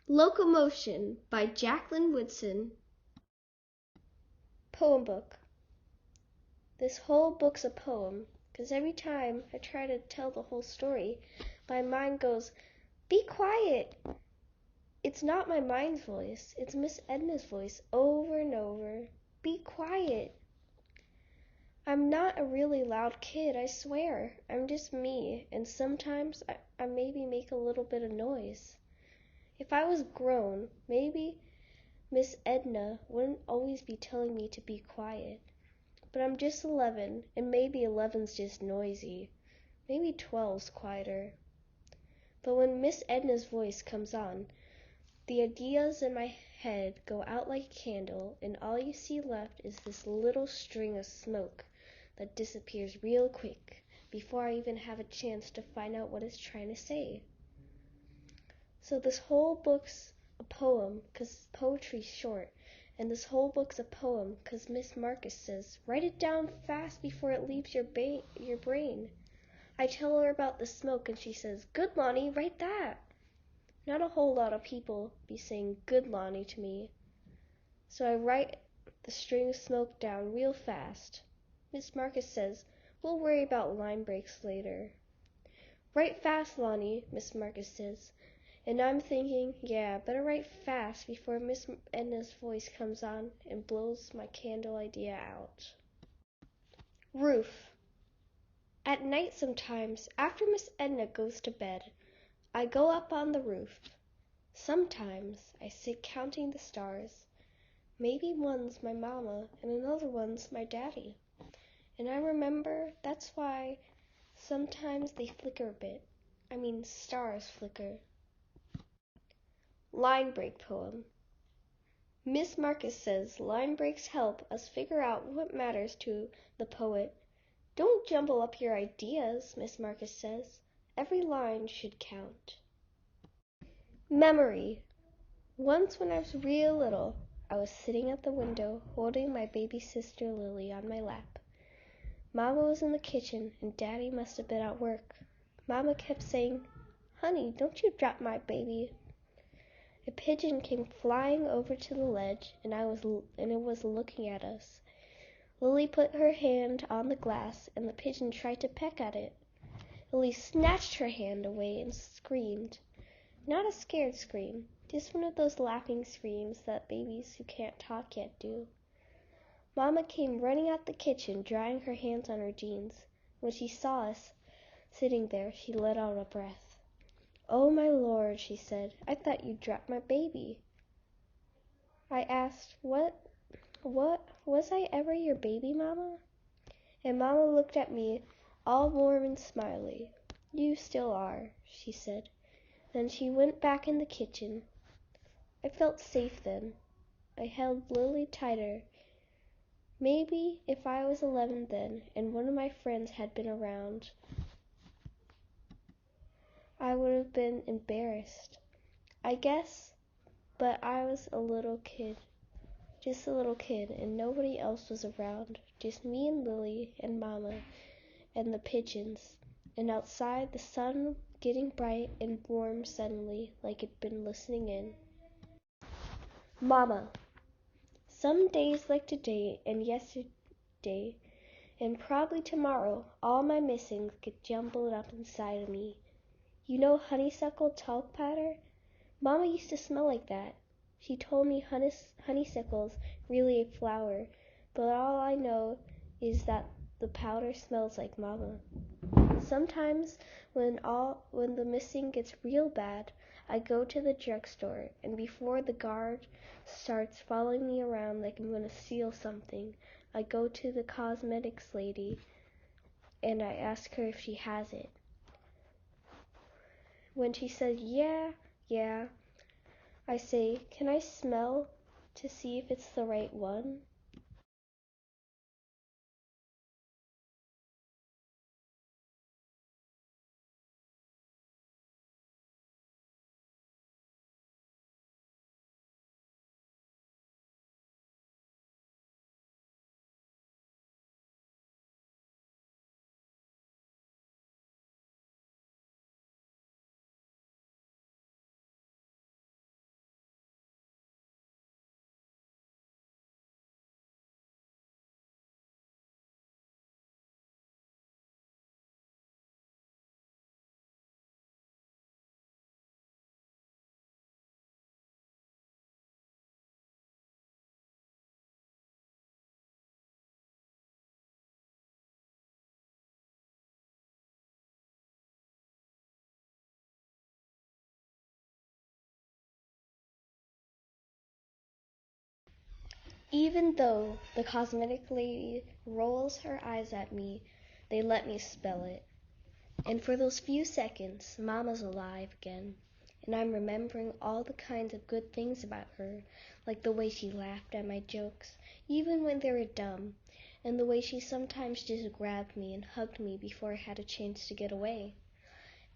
Locomotion by Jacqueline Woodson. Poem book. This whole book's a poem, 'cause every time I try to tell the whole story, my mind goes, "Be quiet!" It's not my mind's voice, it's Miss Edna's voice over and over. Be quiet! I'm not a really loud kid, I swear. I'm just me, and sometimes I maybe make a little bit of noise. If I was grown, maybe Miss Edna wouldn't always be telling me to be quiet. But I'm just 11, and maybe 11's just noisy. Maybe 12's quieter. But when Miss Edna's voice comes on, the ideas in my head go out like a candle, and all you see left is this little string of smoke that disappears real quick before I even have a chance to find out what it's trying to say. So this whole book's a poem, 'cause poetry's short, and this whole book's a poem 'cause Miss Marcus says, write it down fast before it leaves your brain. I tell her about the smoke, and she says, good, Lonnie, write that. Not a whole lot of people be saying good, Lonnie, to me. So I write the string of smoke down real fast. Miss Marcus says, we'll worry about line breaks later. Write fast, Lonnie, Miss Marcus says. And I'm thinking, yeah, better write fast before Miss Edna's voice comes on and blows my candle idea out. Roof. At night sometimes, after Miss Edna goes to bed, I go up on the roof. Sometimes I sit counting the stars. Maybe one's my mama and another one's my daddy. And I remember that's why sometimes they flicker a bit. I mean, stars flicker. Line break poem. Miss Marcus says line breaks help us figure out what matters to the poet. Don't jumble up your ideas, Miss Marcus says. Every line should count. Memory. Once when I was real little, I was sitting at the window holding my baby sister Lily on my lap. Mama was in the kitchen and Daddy must have been at work. Mama kept saying, honey, don't you drop my baby. A pigeon came flying over to the ledge, and it was looking at us. Lily put her hand on the glass, and the pigeon tried to peck at it. Lily snatched her hand away and screamed. Not a scared scream, just one of those laughing screams that babies who can't talk yet do. Mama came running out the kitchen, drying her hands on her jeans. When she saw us sitting there, she let out a breath. Oh, my Lord, she said, I thought you dropped my baby. I asked, what, was I ever your baby, Mama? And Mama looked at me, all warm and smiley. You still are, she said. Then she went back in the kitchen. I felt safe then. I held Lily tighter. Maybe if I was 11 then, and one of my friends had been around, I would have been embarrassed, I guess, but I was a little kid, just a little kid, and nobody else was around, just me and Lily and Mama and the pigeons, and outside the sun getting bright and warm suddenly like it'd been listening in. Mama. Some days like today and yesterday and probably tomorrow, all my missings get jumbled up inside of me. You know honeysuckle talc powder? Mama used to smell like that. She told me honeysuckle's really a flower, but all I know is that the powder smells like Mama. Sometimes when the missing gets real bad, I go to the drugstore, and before the guard starts following me around like I'm going to steal something, I go to the cosmetics lady and I ask her if she has it. When she says, yeah, I say, can I smell to see if it's the right one? Even though the cosmetic lady rolls her eyes at me, they let me spell it. And for those few seconds, Mama's alive again, and I'm remembering all the kinds of good things about her, like the way she laughed at my jokes, even when they were dumb, and the way she sometimes just grabbed me and hugged me before I had a chance to get away,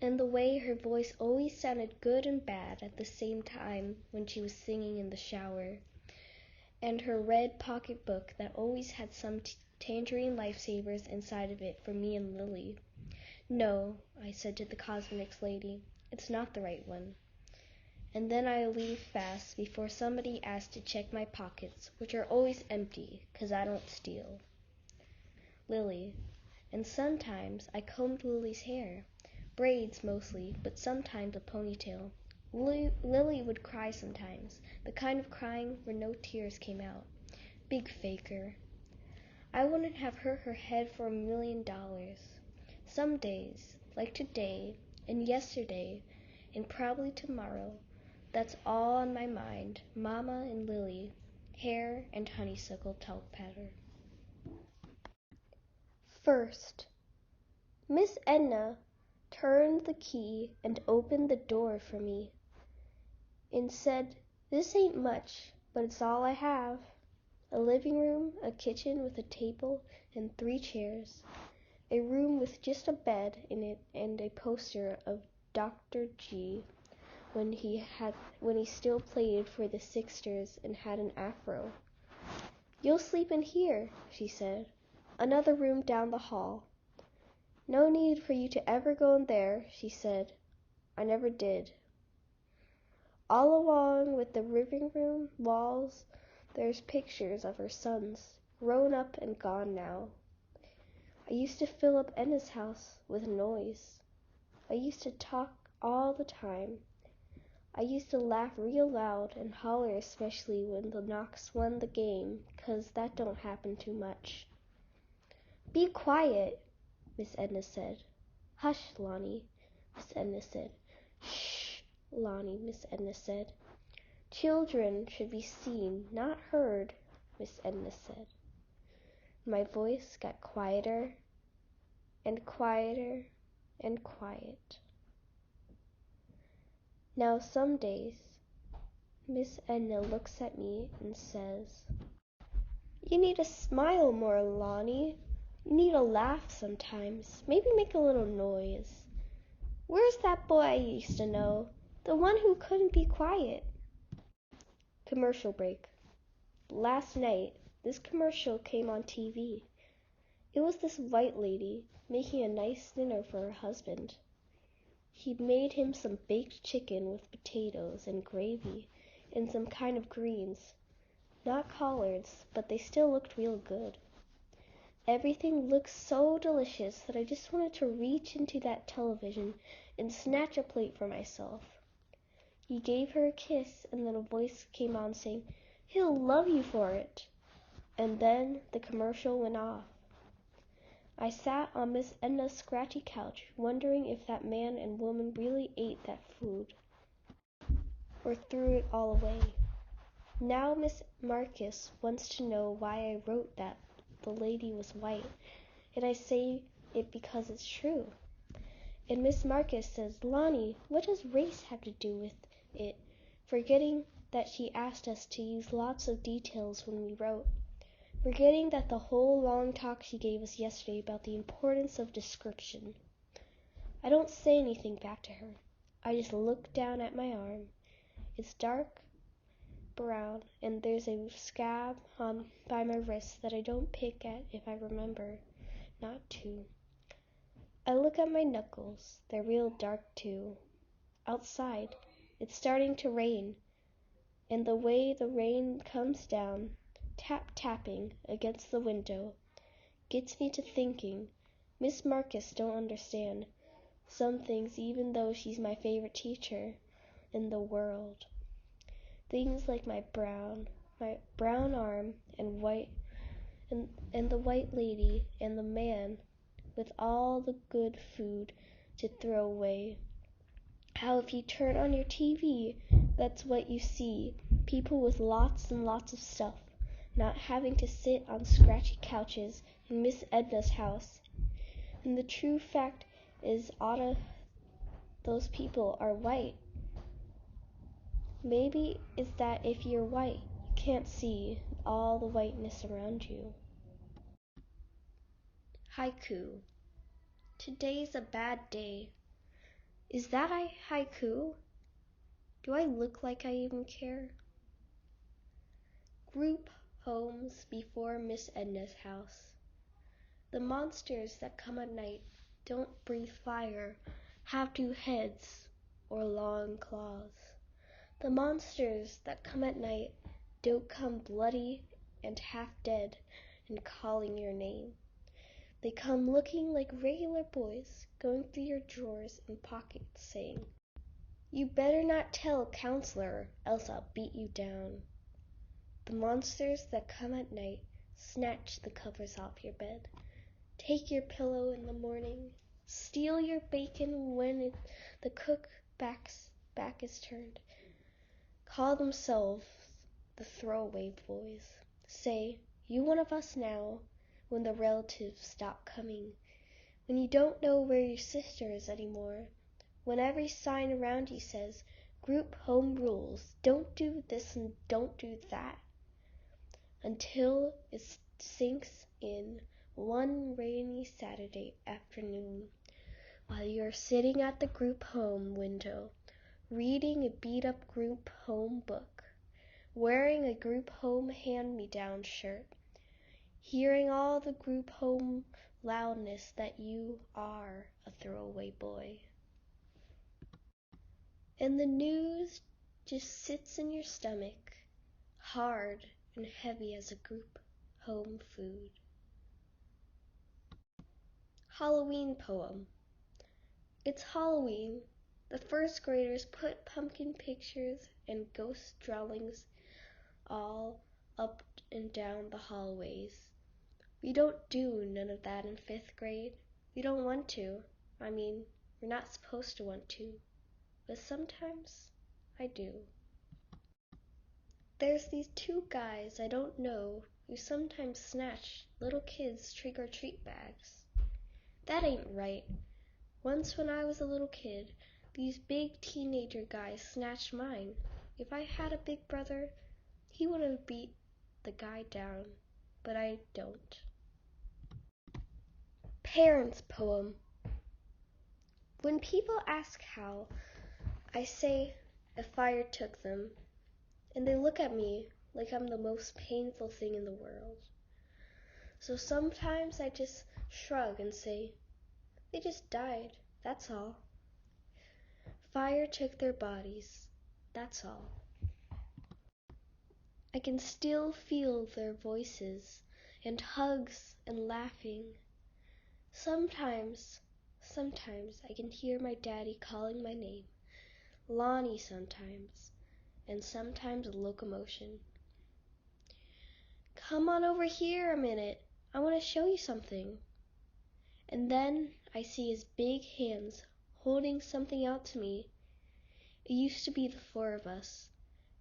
and the way her voice always sounded good and bad at the same time when she was singing in the shower, and her red pocketbook that always had some tangerine lifesavers inside of it for me and Lily. "No," I said to the cosmetics lady, "it's not the right one." And then I leave fast before somebody asks to check my pockets, which are always empty, 'cause I don't steal. Lily. And sometimes I combed Lily's hair. Braids mostly, but sometimes a ponytail. Lily would cry sometimes, the kind of crying where no tears came out. Big faker. I wouldn't have hurt her head for $1,000,000. Some days, like today, and yesterday, and probably tomorrow, that's all on my mind, Mama and Lily, hair and honeysuckle talc powder. First, Miss Edna turned the key and opened the door for me, and said, "This ain't much, but it's all I have. A living room, a kitchen with a table and 3 chairs. A room with just a bed in it and a poster of Dr. G when he still played for the Sixers and had an afro. You'll sleep in here," she said. "Another room down the hall." "No need for you to ever go in there," she said. I never did. All along with the living room walls there's pictures of her sons, grown up and gone now. I used to fill up Edna's house with noise. I used to talk all the time. I used to laugh real loud and holler, especially when the Knox won the game, 'cause that don't happen too much. "Be quiet," Miss Edna said. "Hush, Lonnie," Miss Edna said. "Shh, Lonnie," Miss Edna said. "Children should be seen, not heard," Miss Edna said. My voice got quieter and quieter and quiet. Now some days, Miss Edna looks at me and says, "You need to smile more, Lonnie. You need to laugh sometimes. Maybe make a little noise. Where's that boy I used to know? The one who couldn't be quiet?" Commercial break. Last night, this commercial came on TV. It was this white lady making a nice dinner for her husband. He'd made him some baked chicken with potatoes and gravy and some kind of greens. Not collards, but they still looked real good. Everything looked so delicious that I just wanted to reach into that television and snatch a plate for myself. He gave her a kiss, and then a voice came on saying, "He'll love you for it." And then the commercial went off. I sat on Miss Edna's scratchy couch, wondering if that man and woman really ate that food, or threw it all away. Now Miss Marcus wants to know why I wrote that the lady was white, and I say it because it's true. And Miss Marcus says, "Lonnie, what does race have to do with it?" Forgetting that she asked us to use lots of details when we wrote. Forgetting that the whole long talk she gave us yesterday about the importance of description. I don't say anything back to her. I just look down at my arm. It's dark brown, and there's a scab by my wrist that I don't pick at if I remember not to. I look at my knuckles. They're real dark too. Outside, it's starting to rain, and the way the rain comes down, tapping against the window, gets me to thinking. Miss Marcus don't understand some things, even though she's my favorite teacher in the world. Things like my brown arm and the white lady and the man with all the good food to throw away. How if you turn on your TV, that's what you see. People with lots and lots of stuff. not having to sit on scratchy couches in Miss Edna's house. And the true fact is, all of those people are white. Maybe it's that if you're white, you can't see all the whiteness around you. Haiku. Today's a bad day. Is that a haiku? Do I look like I even care? Group homes before Miss Edna's house. The monsters that come at night don't breathe fire, have 2 heads or long claws. The monsters that come at night don't come bloody and half dead and calling your name. They come looking like regular boys, going through your drawers and pockets, saying, "You better not tell counselor, else I'll beat you down." The monsters that come at night snatch the covers off your bed, take your pillow in the morning, steal your bacon when the cook back is turned, call themselves the throwaway boys, say, "You one of us now," when the relatives stop coming, when you don't know where your sister is anymore, when every sign around you says, "Group home rules, don't do this and don't do that," until it sinks in one rainy Saturday afternoon while you're sitting at the group home window, reading a beat-up group home book, wearing a group home hand-me-down shirt, hearing all the group home loudness that you are a throwaway boy. And the news just sits in your stomach, hard and heavy as a group home food. Halloween poem. It's Halloween. The first graders put pumpkin pictures and ghost drawings all up and down the hallways. We don't do none of that in 5th grade. We don't want to. I mean, we're not supposed to want to. But sometimes I do. There's these 2 guys I don't know who sometimes snatch little kids' trick-or-treat bags. That ain't right. Once when I was a little kid, these big teenager guys snatched mine. If I had a big brother, he would have beat the guy down, but I don't. Parents poem. When people ask how, I say a fire took them, and they look at me like I'm the most painful thing in the world. So sometimes I just shrug and say, they just died, that's all. Fire took their bodies, that's all. I can still feel their voices and hugs and laughing. Sometimes I can hear my daddy calling my name, Lonnie sometimes, and sometimes Locomotion. "Come on over here a minute, I want to show you something." And then I see his big hands holding something out to me. It used to be the 4 of us.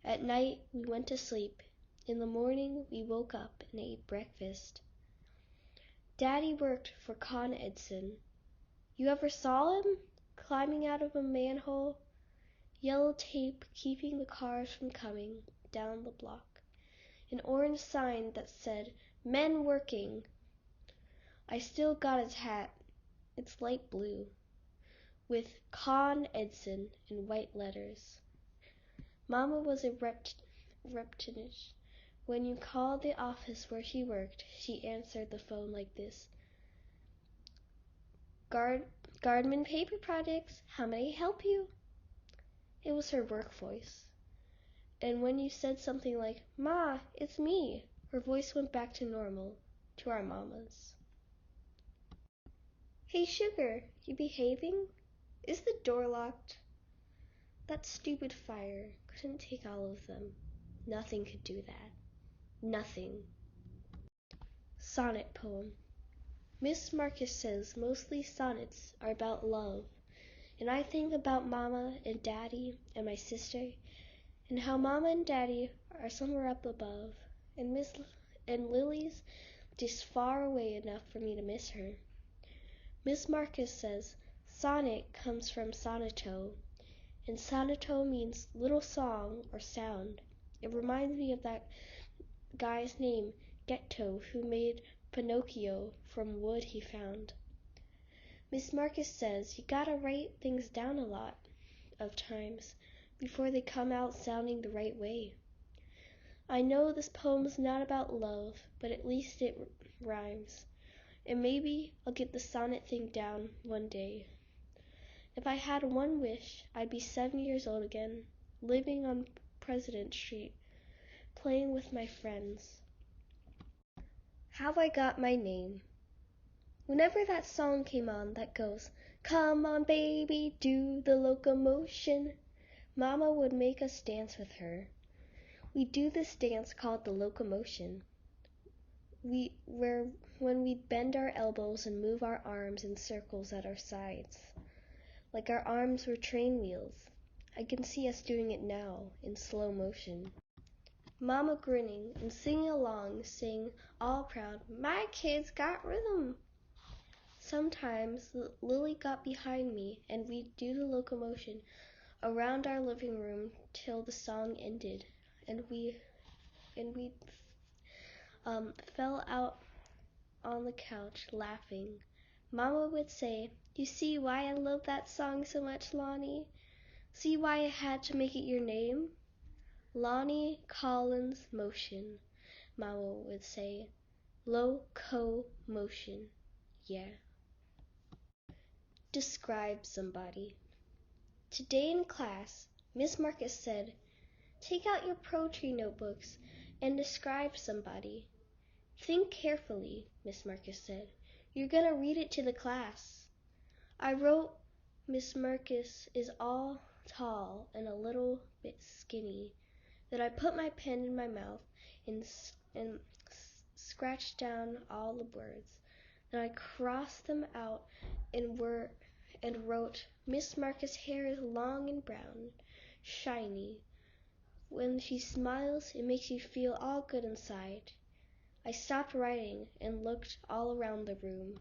At night we went to sleep. In the morning we woke up and ate breakfast. Daddy worked for Con Edson. You ever saw him climbing out of a manhole? Yellow tape keeping the cars from coming down the block. An orange sign that said, "Men working." I still got his hat. It's light blue, with Con Edson in white letters. Mama was a reptinish. When you called the office where she worked, she answered the phone like this: Gardman Paper Products, how may I help you? It was her work voice. And when you said something like, "Ma, it's me," her voice went back to normal, to our mamas. "Hey, Sugar, you behaving? Is the door locked?" That stupid fire couldn't take all of them. Nothing could do that. Nothing. Sonnet poem. Miss Marcus says mostly sonnets are about love, and I think about Mama and Daddy and my sister, and how Mama and Daddy are somewhere up above, and Miss and Lily's just far away enough for me to miss her. Miss Marcus says sonnet comes from sonneto, and sonneto means little song or sound. It reminds me of that guy's name, Ghetto, who made Pinocchio from wood he found. Miss Marcus says you gotta write things down a lot of times before they come out sounding the right way. I know this poem's not about love, but at least it rhymes. And maybe I'll get the sonnet thing down one day. If I had one wish, I'd be 7 years old again, living on President Street, playing with my friends. How I Got My Name. Whenever that song came on that goes, "Come on baby, do the locomotion," Mama would make us dance with her. We do this dance called the locomotion. When we bend our elbows and move our arms in circles at our sides, like our arms were train wheels. I can see us doing it now in slow motion. Mama grinning and singing along, saying all proud, "My kids got rhythm." Sometimes Lily got behind me and we'd do the locomotion around our living room till the song ended, and we fell out on the couch laughing. Mama would say, "You see why I love that song so much, Lonnie? See why I had to make it your name? Lonnie Collins Motion," Mama would say. Locomotion, yeah. Describe somebody. Today in class, Miss Marcus said, "Take out your poetry notebooks and describe somebody." "Think carefully," Miss Marcus said. "You're gonna read it to the class." I wrote, "Miss Marcus is all tall and a little bit skinny." Then I put my pen in my mouth and scratched down all the words. Then I crossed them out and wrote, "Miss Marcus' hair is long and brown, shiny. When she smiles, it makes you feel all good inside." I stopped writing and looked all around the room.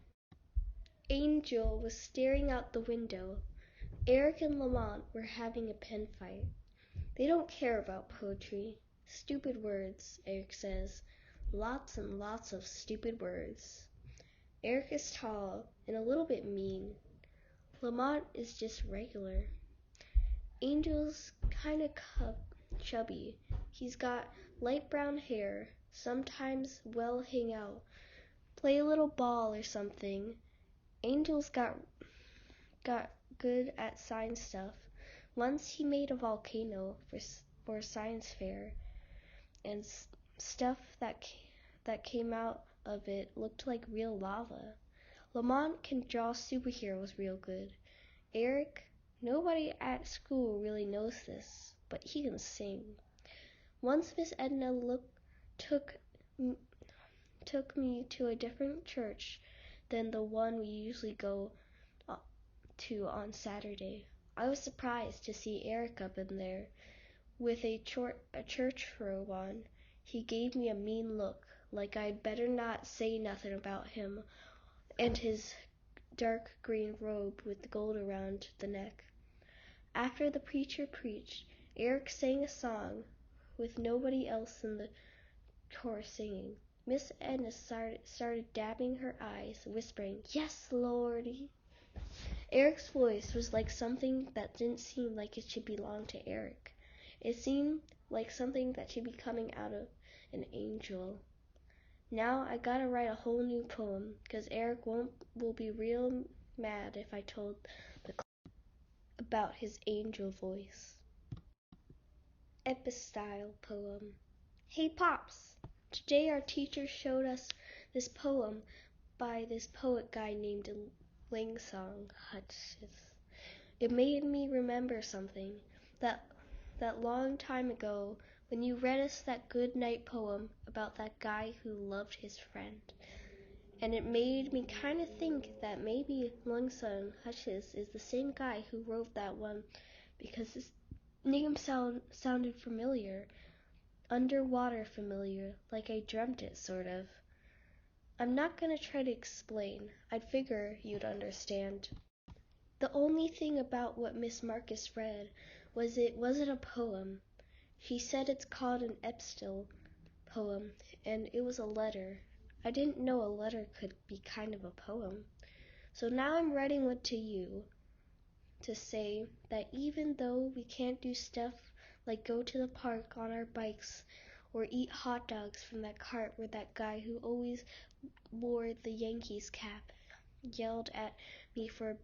Angel was staring out the window. Eric and Lamont were having a pen fight. They don't care about poetry. Stupid words, Eric says. Lots and lots of stupid words. Eric is tall and a little bit mean. Lamont is just regular. Angel's kind of chubby. He's got light brown hair. Sometimes we'll hang out, play a little ball or something. Angel's got good at science stuff. Once he made a volcano for a science fair, and stuff that came out of it looked like real lava. Lamont can draw superheroes real good. Eric, nobody at school really knows this, but he can sing. Once Miss Edna took me to a different church than the one we usually go to on Saturday. I was surprised to see Eric up in there with a church robe on. He gave me a mean look, like I'd better not say nothing about him and his dark green robe with gold around the neck. After the preacher preached, Eric sang a song with nobody else in the chorus singing. Miss Edna started dabbing her eyes, whispering, "Yes, Lordy." Eric's voice was like something that didn't seem like it should belong to Eric. It seemed like something that should be coming out of an angel. Now I gotta write a whole new poem, 'cause Eric will be real mad if I told the class about his angel voice. Epistyle poem. Hey Pops! Today our teacher showed us this poem by this poet guy named Langsong Hutchins. It made me remember something, that long time ago when you read us that good night poem about that guy who loved his friend. And it made me kind of think that maybe Langsong Hutchins is the same guy who wrote that one, because his name sounded familiar. underwater familiar, like I dreamt it, sort of. I'm not gonna try to explain. I'd figure you'd understand. The only thing about what Miss Marcus read was it wasn't a poem. She said it's called an epistle poem, and it was a letter. I didn't know a letter could be kind of a poem. So now I'm writing one to you to say that even though we can't do stuff like go to the park on our bikes or eat hot dogs from that cart where that guy who always wore the Yankees cap yelled at me for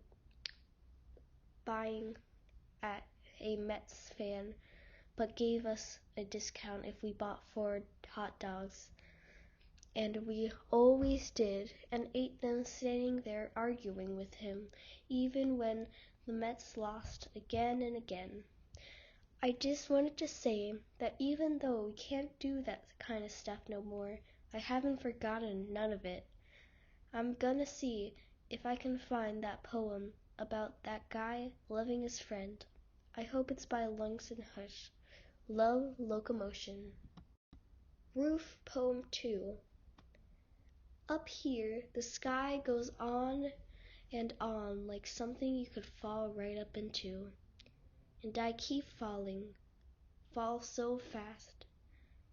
buying at a Mets fan, but gave us a discount if we bought 4 hot dogs. And we always did, and ate them standing there arguing with him, even when the Mets lost again and again. I just wanted to say that even though we can't do that kind of stuff no more, I haven't forgotten none of it. I'm gonna see if I can find that poem about that guy loving his friend. I hope it's by Lungs and Hush. Love, Locomotion. Roof Poem 2. Up here, the sky goes on and on like something you could fall right up into. And I keep falling, fall so fast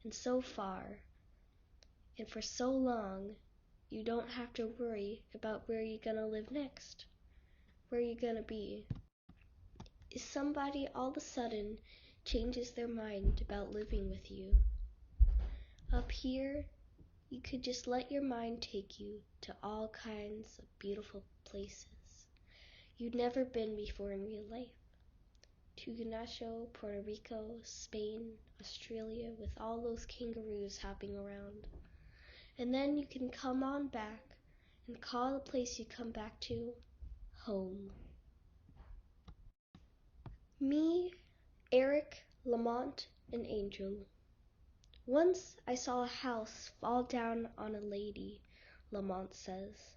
and so far, and for so long, you don't have to worry about where you're gonna live next, where you're gonna be. If somebody all of a sudden changes their mind about living with you, up here, you could just let your mind take you to all kinds of beautiful places you'd never been before in real life. To Ignacio, Puerto Rico, Spain, Australia, with all those kangaroos hopping around. And then you can come on back and call the place you come back to home. Me, Eric, Lamont, and Angel. Once I saw a house fall down on a lady, Lamont says.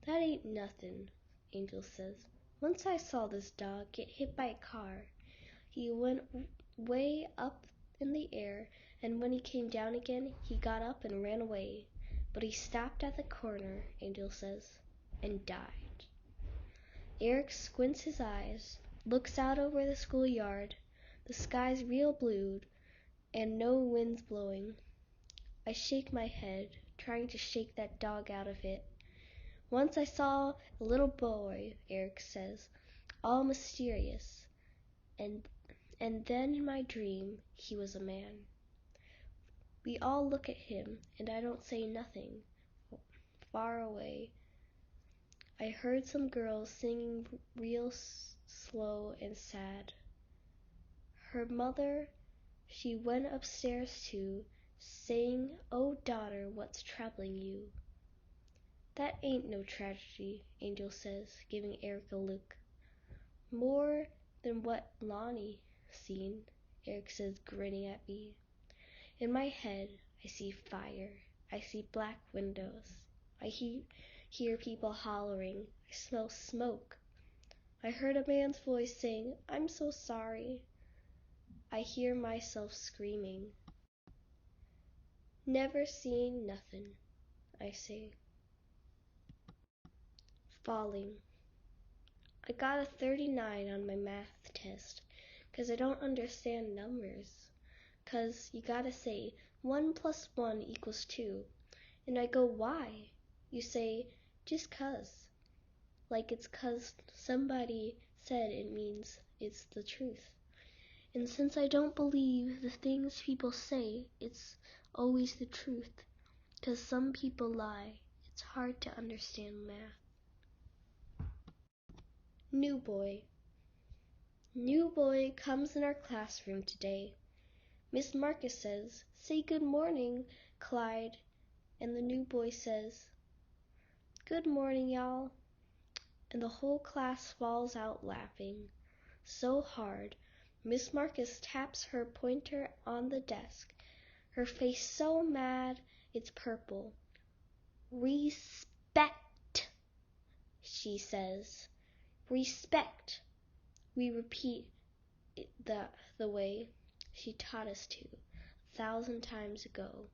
That ain't nothing, Angel says. Once I saw this dog get hit by a car. He went way up in the air, and when he came down again, he got up and ran away. But he stopped at the corner, Angel says, and died. Eric squints his eyes, looks out over the schoolyard. The sky's real blue, and no wind's blowing. I shake my head, trying to shake that dog out of it. Once I saw a little boy, Eric says, all mysterious, and then in my dream, he was a man. We all look at him, and I don't say nothing. Far away, I heard some girls singing real slow and sad. Her mother, she went upstairs too, saying, "Oh, daughter, what's troubling you?" That ain't no tragedy, Angel says, giving Eric a look. More than what Lonnie seen, Eric says, grinning at me. In my head, I see fire. I see black windows. I hear people hollering. I smell smoke. I heard a man's voice saying, "I'm so sorry." I hear myself screaming. Never seen nothing, I say. Falling. I got a 39 on my math test, 'cause I don't understand numbers. 'Cause you gotta say 1 plus 1 equals 2. And I go, why? You say, just 'cause. Like it's 'cause somebody said it means it's the truth. And since I don't believe the things people say, it's always the truth. 'Cause some people lie. It's hard to understand math. New boy. New boy comes in our classroom today. Miss Marcus says, "Say good morning, Clyde." And the new boy says, "Good morning, y'all." And the whole class falls out laughing. So hard, Miss Marcus taps her pointer on the desk. Her face so mad, it's purple. "Respect," she says. "Respect." We repeat it the way she taught us to. 1,000 times ago.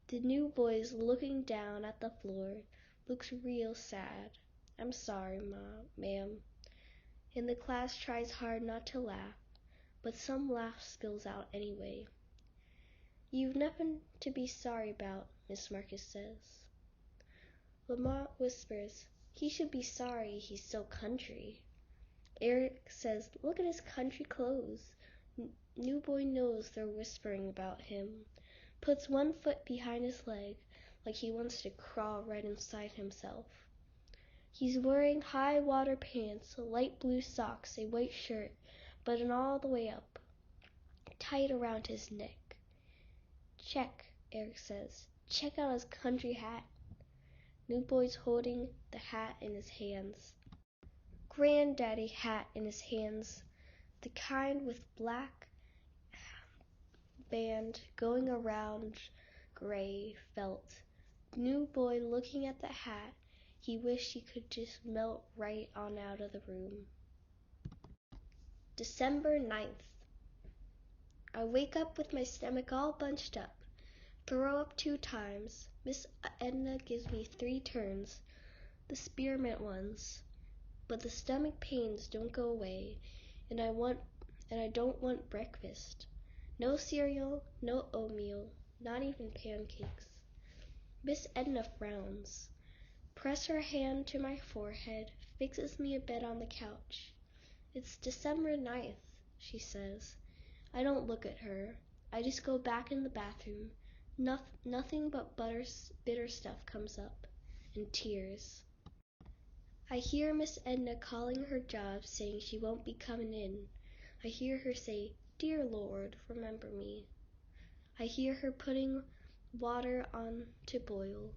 The new boy's looking down at the floor, looks real sad. I'm sorry, ma'am. And the class tries hard not to laugh, but some laugh spills out anyway. You've nothing to be sorry about, Miss Marcus says. Lamont whispers, he should be sorry he's so country. Eric says, look at his country clothes. New boy knows they're whispering about him. Puts one foot behind his leg like he wants to crawl right inside himself. He's wearing high water pants, light blue socks, a white shirt, buttoned all the way up, tight around his neck. Check, Eric says. Check out his country hat. New boy's holding the hat in his hands. Granddaddy hat in his hands, the kind with black band going around gray felt. New boy looking at the hat, he wished he could just melt right on out of the room. December 9th. I wake up with my stomach all bunched up. Throw up 2 times. Miss Edna gives me 3 turns, the spearmint ones. But the stomach pains don't go away, and I don't want breakfast. No cereal, no oatmeal, not even pancakes. Miss Edna frowns, press her hand to my forehead, fixes me a bed on the couch. It's December 9th, she says. I don't look at her. I just go back in the bathroom. Nothing but bitter stuff comes up, and tears. I hear Miss Edna calling her job, saying she won't be coming in. I hear her say, Dear Lord, remember me. I hear her putting water on to boil,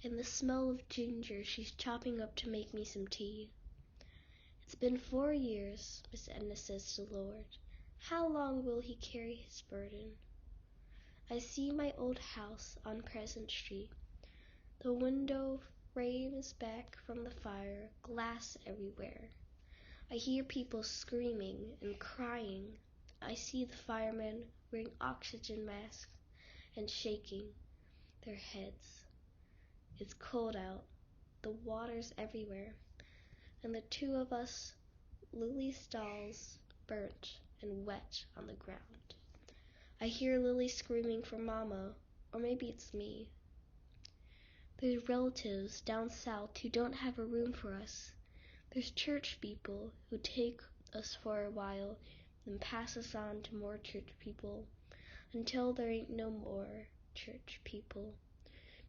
and the smell of ginger she's chopping up to make me some tea. It's been 4 years, Miss Edna says to the Lord. How long will he carry his burden? I see my old house on Crescent Street. The window frames back from the fire, glass everywhere. I hear people screaming and crying. I see the firemen wearing oxygen masks and shaking their heads. It's cold out. The water's everywhere. And the 2 of us, Lily's dolls, burnt and wet on the ground. I hear Lily screaming for Mama, or maybe it's me. There's relatives down south who don't have a room for us. There's church people who take us for a while and pass us on to more church people until there ain't no more church people.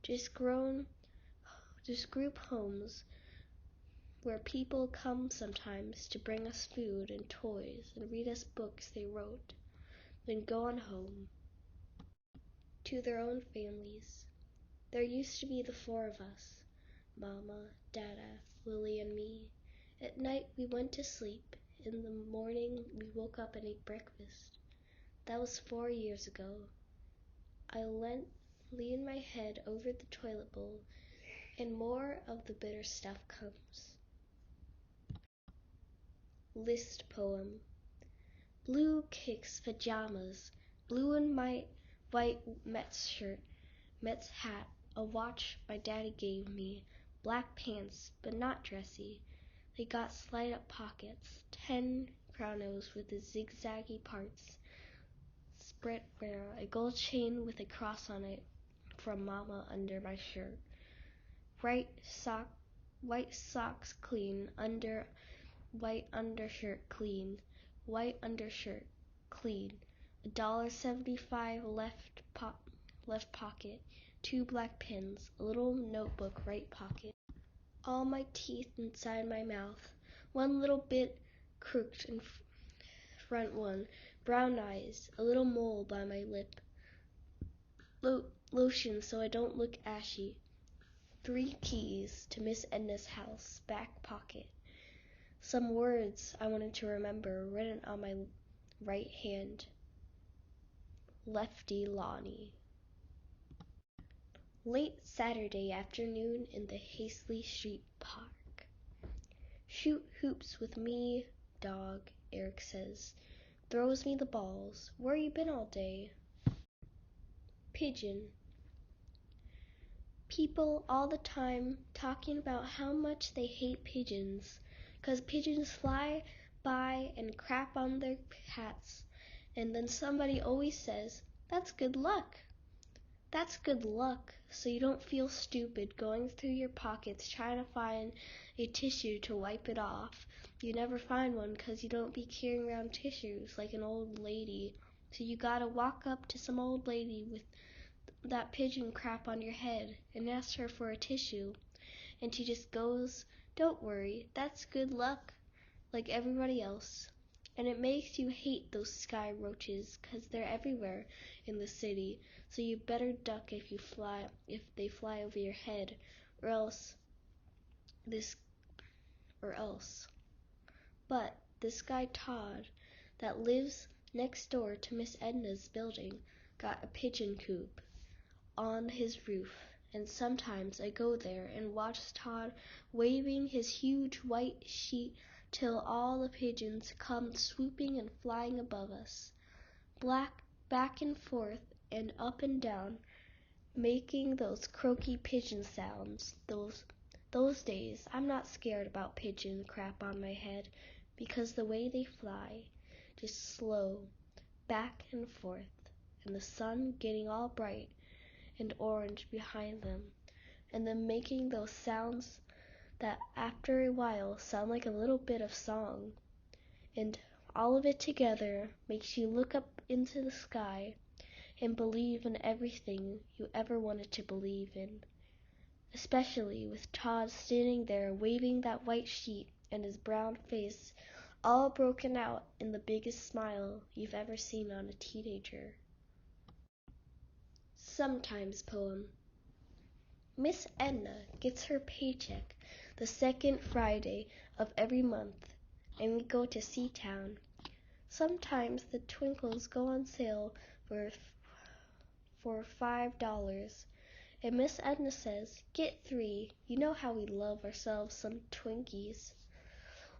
Just group homes where people come sometimes to bring us food and toys and read us books they wrote, then go on home to their own families. There used to be the 4 of us, Mama, Dada, Lily, and me. At night we went to sleep. In the morning we woke up and ate breakfast. That was 4 years ago. I lean my head over the toilet bowl, and more of the bitter stuff comes. List poem. Blue kicks, pajamas, blue and white Mets shirt, Mets hat, a watch my daddy gave me, black pants, but not dressy. They got slide-up pockets, 10 chronos with the zigzaggy parts, spread wear, a gold chain with a cross on it from Mama under my shirt. White socks clean, white undershirt clean, white undershirt clean. $1.75 left pocket, 2 black pins, a little notebook right pocket. All my teeth inside my mouth, one little bit crooked in front one, brown eyes, a little mole by my lip. Lotion so I don't look ashy. 3 keys to Miss Edna's house, back pocket. Some words I wanted to remember written on my right hand. Lefty Lonnie. Late Saturday afternoon in the Hastley Street Park. Shoot hoops with me, dog, Eric says. Throws me the balls. Where you been all day? Pigeon. People all the time talking about how much they hate pigeons, 'cause pigeons fly by and crap on their hats. And then somebody always says, "That's good luck." That's good luck, so you don't feel stupid going through your pockets trying to find a tissue to wipe it off. You never find one 'cause you don't be carrying around tissues like an old lady. So you gotta walk up to some old lady with that pigeon crap on your head and ask her for a tissue. And she just goes, "Don't worry, that's good luck," like everybody else. And it makes you hate those sky roaches 'cause they're everywhere in the city, so you better duck if they fly over your head, or else. But this guy Todd that lives next door to Miss Edna's building got a pigeon coop on his roof, and sometimes I go there and watch Todd waving his huge white sheet till all the pigeons come swooping and flying above us, back and forth and up and down, making those croaky pigeon sounds. Those days, I'm not scared about pigeon crap on my head, because the way they fly, just slow, back and forth, and the sun getting all bright and orange behind them, and then making those sounds that after a while sound like a little bit of song, and all of it together makes you look up into the sky and believe in everything you ever wanted to believe in, especially with Todd standing there waving that white sheet and his brown face all broken out in the biggest smile you've ever seen on a teenager. Sometimes poem. Miss Edna gets her paycheck the second Friday of every month, and we go to Seatown. Sometimes the twinkles go on sale for $5, and Miss Edna says, "Get 3. You know how we love ourselves some Twinkies,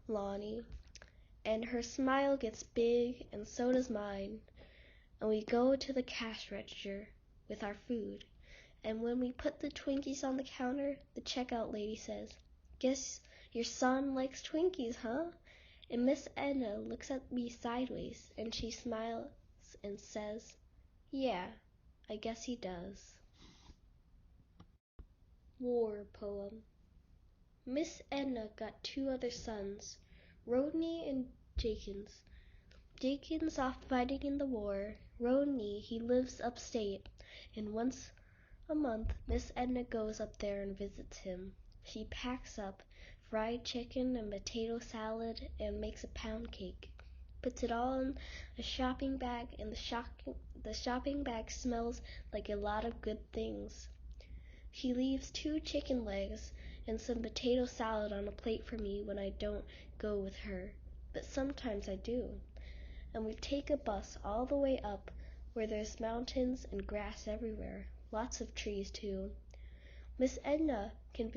Lonnie." And her smile gets big, and so does mine, and we go to the cash register with our food. And when we put the Twinkies on the counter, the checkout lady says, "Guess your son likes Twinkies, huh?" And Miss Edna looks at me sideways, and she smiles and says, "Yeah, I guess he does." War poem. Miss Edna got 2 other sons, Rodney and Jakins. Jakins off fighting in the war. Rodney, he lives upstate, and once a month, Miss Edna goes up there and visits him. She packs up fried chicken and potato salad and makes a pound cake, puts it all in a shopping bag, and the shopping bag smells like a lot of good things. She leaves 2 chicken legs and some potato salad on a plate for me when I don't go with her, but sometimes I do. And we take a bus all the way up where there's mountains and grass everywhere. Lots of trees, too. Miss Edna can't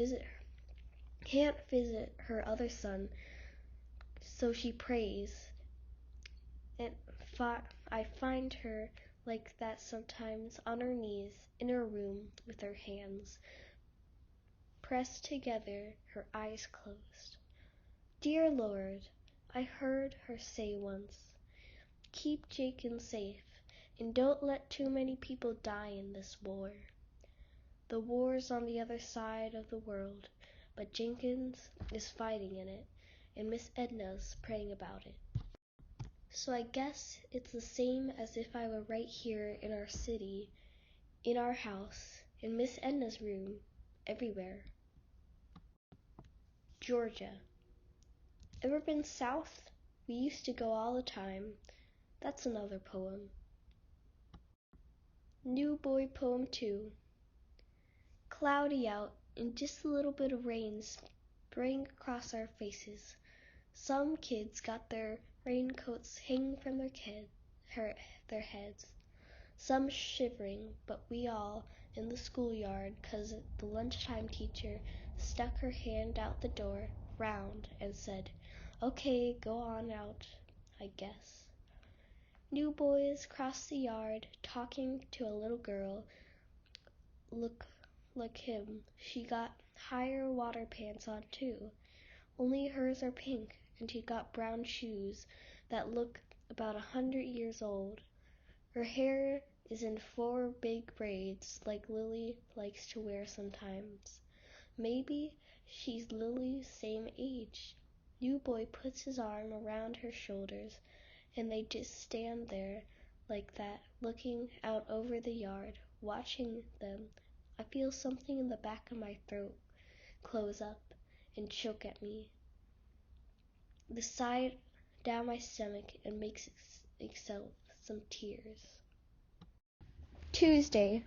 visit her other son, so she prays. And I find her like that sometimes on her knees in her room with her hands pressed together, her eyes closed. "Dear Lord," I heard her say once, "keep Jenkins safe, and don't let too many people die in this war. The war's on the other side of the world, but Jenkins is fighting in it, and Miss Edna's praying about it." So I guess it's the same as if I were right here in our city, in our house, in Miss Edna's room, everywhere. Georgia. Ever been south? We used to go all the time. That's another poem. New boy poem 2. Cloudy out, and just a little bit of rain spraying across our faces. Some kids got their raincoats hanging from their heads. Some shivering, but we all in the schoolyard 'cause the lunchtime teacher stuck her hand out the door round and said, "Okay, go on out, I guess." New boys cross the yard, talking to a little girl. Look like him. She got higher water pants on too. Only hers are pink, and she got brown shoes that look about 100 years old. Her hair is in 4 big braids like Lily likes to wear sometimes. Maybe she's Lily's same age. New boy puts his arm around her shoulders, and they just stand there like that, looking out over the yard, watching them. I feel something in the back of my throat close up and choke at me. The side down my stomach and makes itself some tears. Tuesday.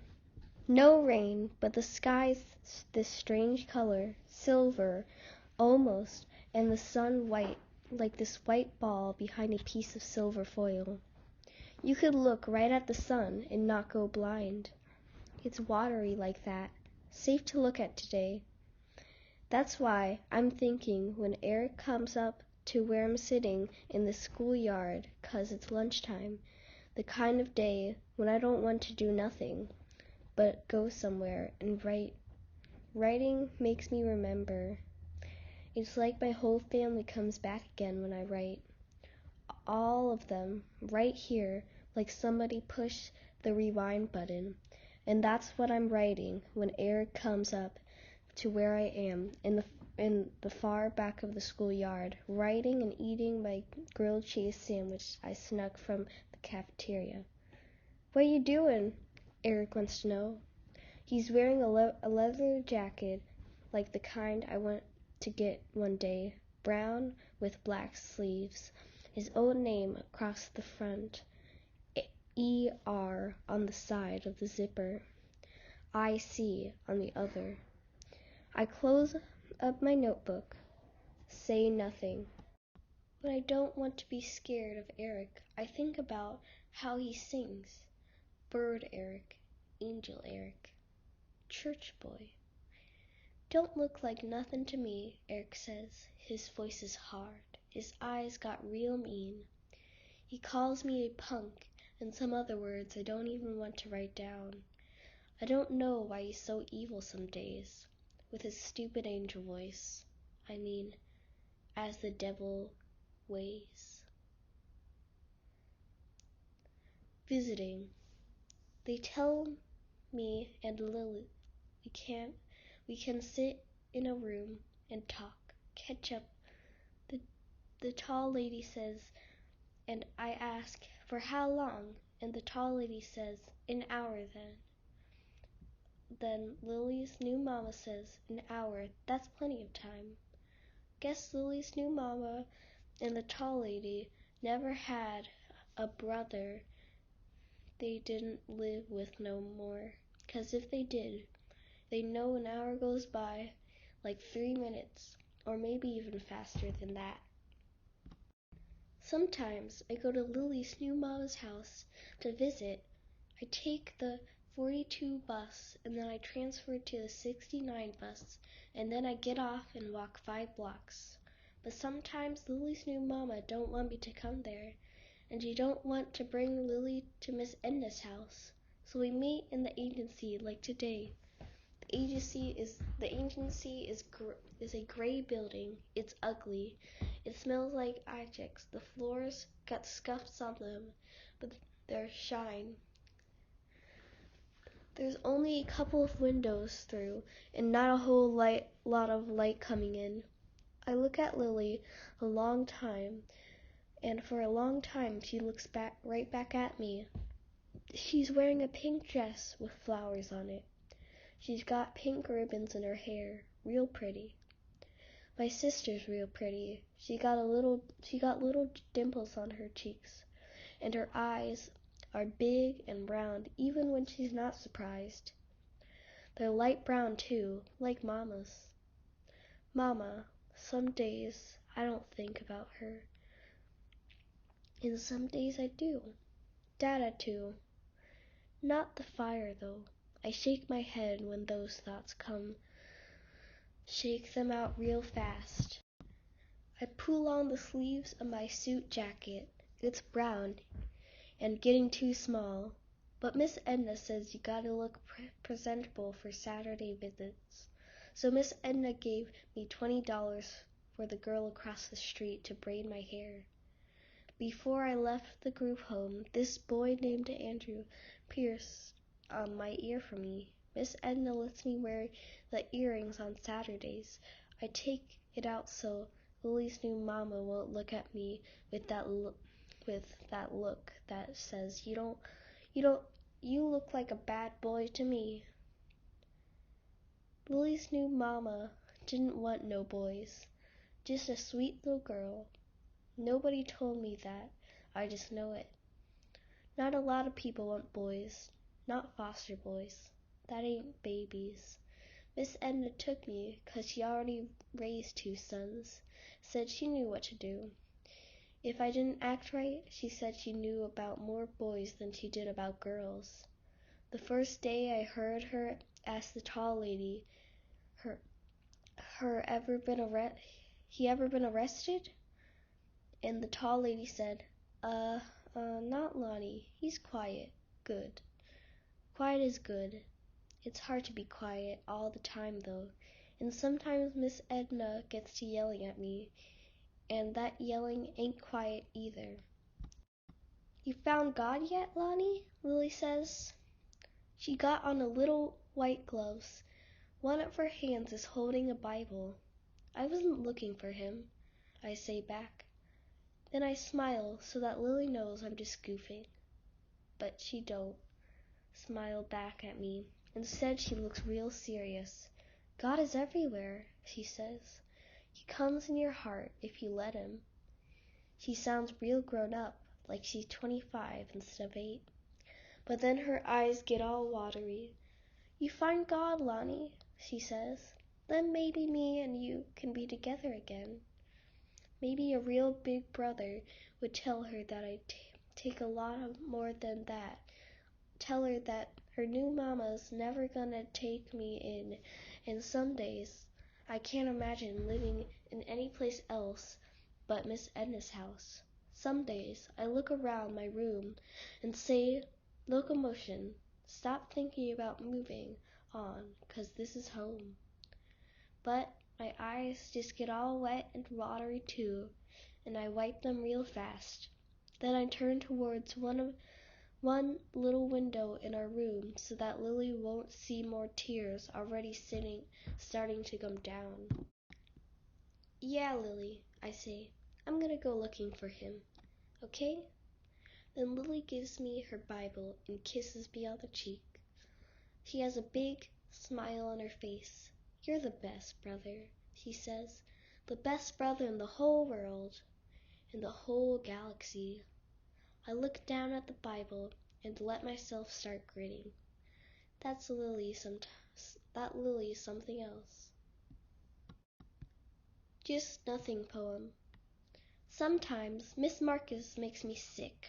No rain, but the sky's this strange color, silver, almost, and the sun white, like this white ball behind a piece of silver foil. You could look right at the sun and not go blind. It's watery like that, safe to look at today. That's why I'm thinking when Eric comes up to where I'm sitting in the schoolyard, 'cause it's lunchtime, the kind of day when I don't want to do nothing but go somewhere and write. Writing makes me remember. It's like my whole family comes back again when I write. All of them, right here, like somebody pushed the rewind button. And that's what I'm writing when Eric comes up to where I am in the far back of the schoolyard, writing and eating my grilled cheese sandwich I snuck from the cafeteria. What you doing? Eric wants to know. He's wearing a leather jacket like the kind I want to get one day, brown with black sleeves. His own name across the front, E.R. on the side of the zipper, I.C. on the other. I close up my notebook, say nothing. When I don't want to be scared of Eric, I think about how he sings. Bird Eric, Angel Eric, Church boy. Don't look like nothing to me, Eric says. His voice is hard. His eyes got real mean. He calls me a punk and some other words I don't even want to write down. I don't know why he's so evil some days, with his stupid angel voice. I mean, as the devil weighs. Visiting. They tell me and Lily we can sit in a room and talk, catch up. The tall lady says, and I ask, for how long? And the tall lady says, an hour then. Then Lily's new mama says, an hour, that's plenty of time. Guess Lily's new mama and the tall lady never had a brother they didn't live with no more. 'Cause if they did, they know an hour goes by like 3 minutes, or maybe even faster than that. Sometimes I go to Lily's new mama's house to visit. I take the 42 bus, and then I transfer to the 69 bus, and then I get off and walk 5 blocks. But sometimes Lily's new mama don't want me to come there, and she don't want to bring Lily to Miss Edna's house. So we meet in the agency like today. The agency is a gray building. It's ugly. It smells like Ajax. The floors got scuffs on them, but they're shine. There's only a couple of windows through, and not a whole lot of light coming in. I look at Lily a long time, and for a long time she looks right back at me. She's wearing a pink dress with flowers on it. She's got pink ribbons in her hair, real pretty. My sister's real pretty. She got little dimples on her cheeks, and her eyes are big and round even when she's not surprised. They're light brown too, like Mama's. Mama, some days I don't think about her, and some days I do. Dada too. Not the fire though. I shake my head when those thoughts come. Shake them out real fast. I pull on the sleeves of my suit jacket. It's brown. and getting too small. But Miss Edna says you gotta look presentable for Saturday visits. So Miss Edna gave me $20 for the girl across the street to braid my hair. Before I left the group home, this boy named Andrew pierced my ear for me. Miss Edna lets me wear the earrings on Saturdays. I take it out so Lily's new mama won't look at me with that look that says you look like a bad boy to me. Lily's new mama didn't want no boys, just a sweet little girl. Nobody told me that, I just know it. Not a lot of people want boys, not foster boys. That ain't babies. Miss Edna took me 'cause she already raised 2 sons, said she knew what to do. If I didn't act right, she said she knew about more boys than she did about girls. The first day I heard her ask the tall lady, he ever been arrested? And the tall lady said, not Lonnie. He's quiet. Good. Quiet is good. It's hard to be quiet all the time, though. And sometimes Miss Edna gets to yelling at me, and that yelling ain't quiet either. You found God yet, Lonnie? Lily says. She got on a little white gloves. One of her hands is holding a Bible. I wasn't looking for him, I say back. Then I smile so that Lily knows I'm just goofing. But she don't smile back at me. Instead, she looks real serious. God is everywhere, she says. He comes in your heart if you let him. She sounds real grown up, like she's 25 instead of 8. But then her eyes get all watery. You find God, Lonnie, she says. Then maybe me and you can be together again. Maybe a real big brother would tell her that I take a lot more than that. Tell her that her new mama's never gonna take me in, and some days I can't imagine living in any place else but Miss Edna's house. Some days I look around my room and say, Locomotion, stop thinking about moving on, 'cause this is home. But my eyes just get all wet and watery too, and I wipe them real fast. Then I turn towards one little window in our room so that Lily won't see more tears already starting to come down. Yeah, Lily, I say, I'm gonna go looking for him, okay? Then Lily gives me her Bible and kisses me on the cheek. She has a big smile on her face. You're the best brother, she says. The best brother in the whole world, in the whole galaxy. I look down at the Bible and let myself start grinning. That Lily is something else. Just Nothing poem. Sometimes Miss Marcus makes me sick.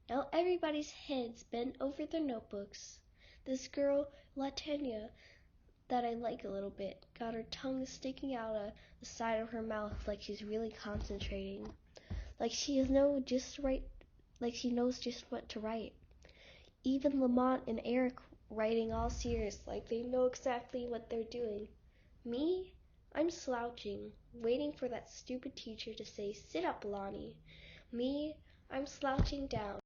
Now everybody's heads bent over their notebooks. This girl, Latanya, that I like a little bit, got her tongue sticking out of the side of her mouth like she's really concentrating. Like she knows just what to write. Even Lamont and Eric writing all serious, like they know exactly what they're doing. Me? I'm slouching, waiting for that stupid teacher to say, sit up, Lonnie. Me? I'm slouching down,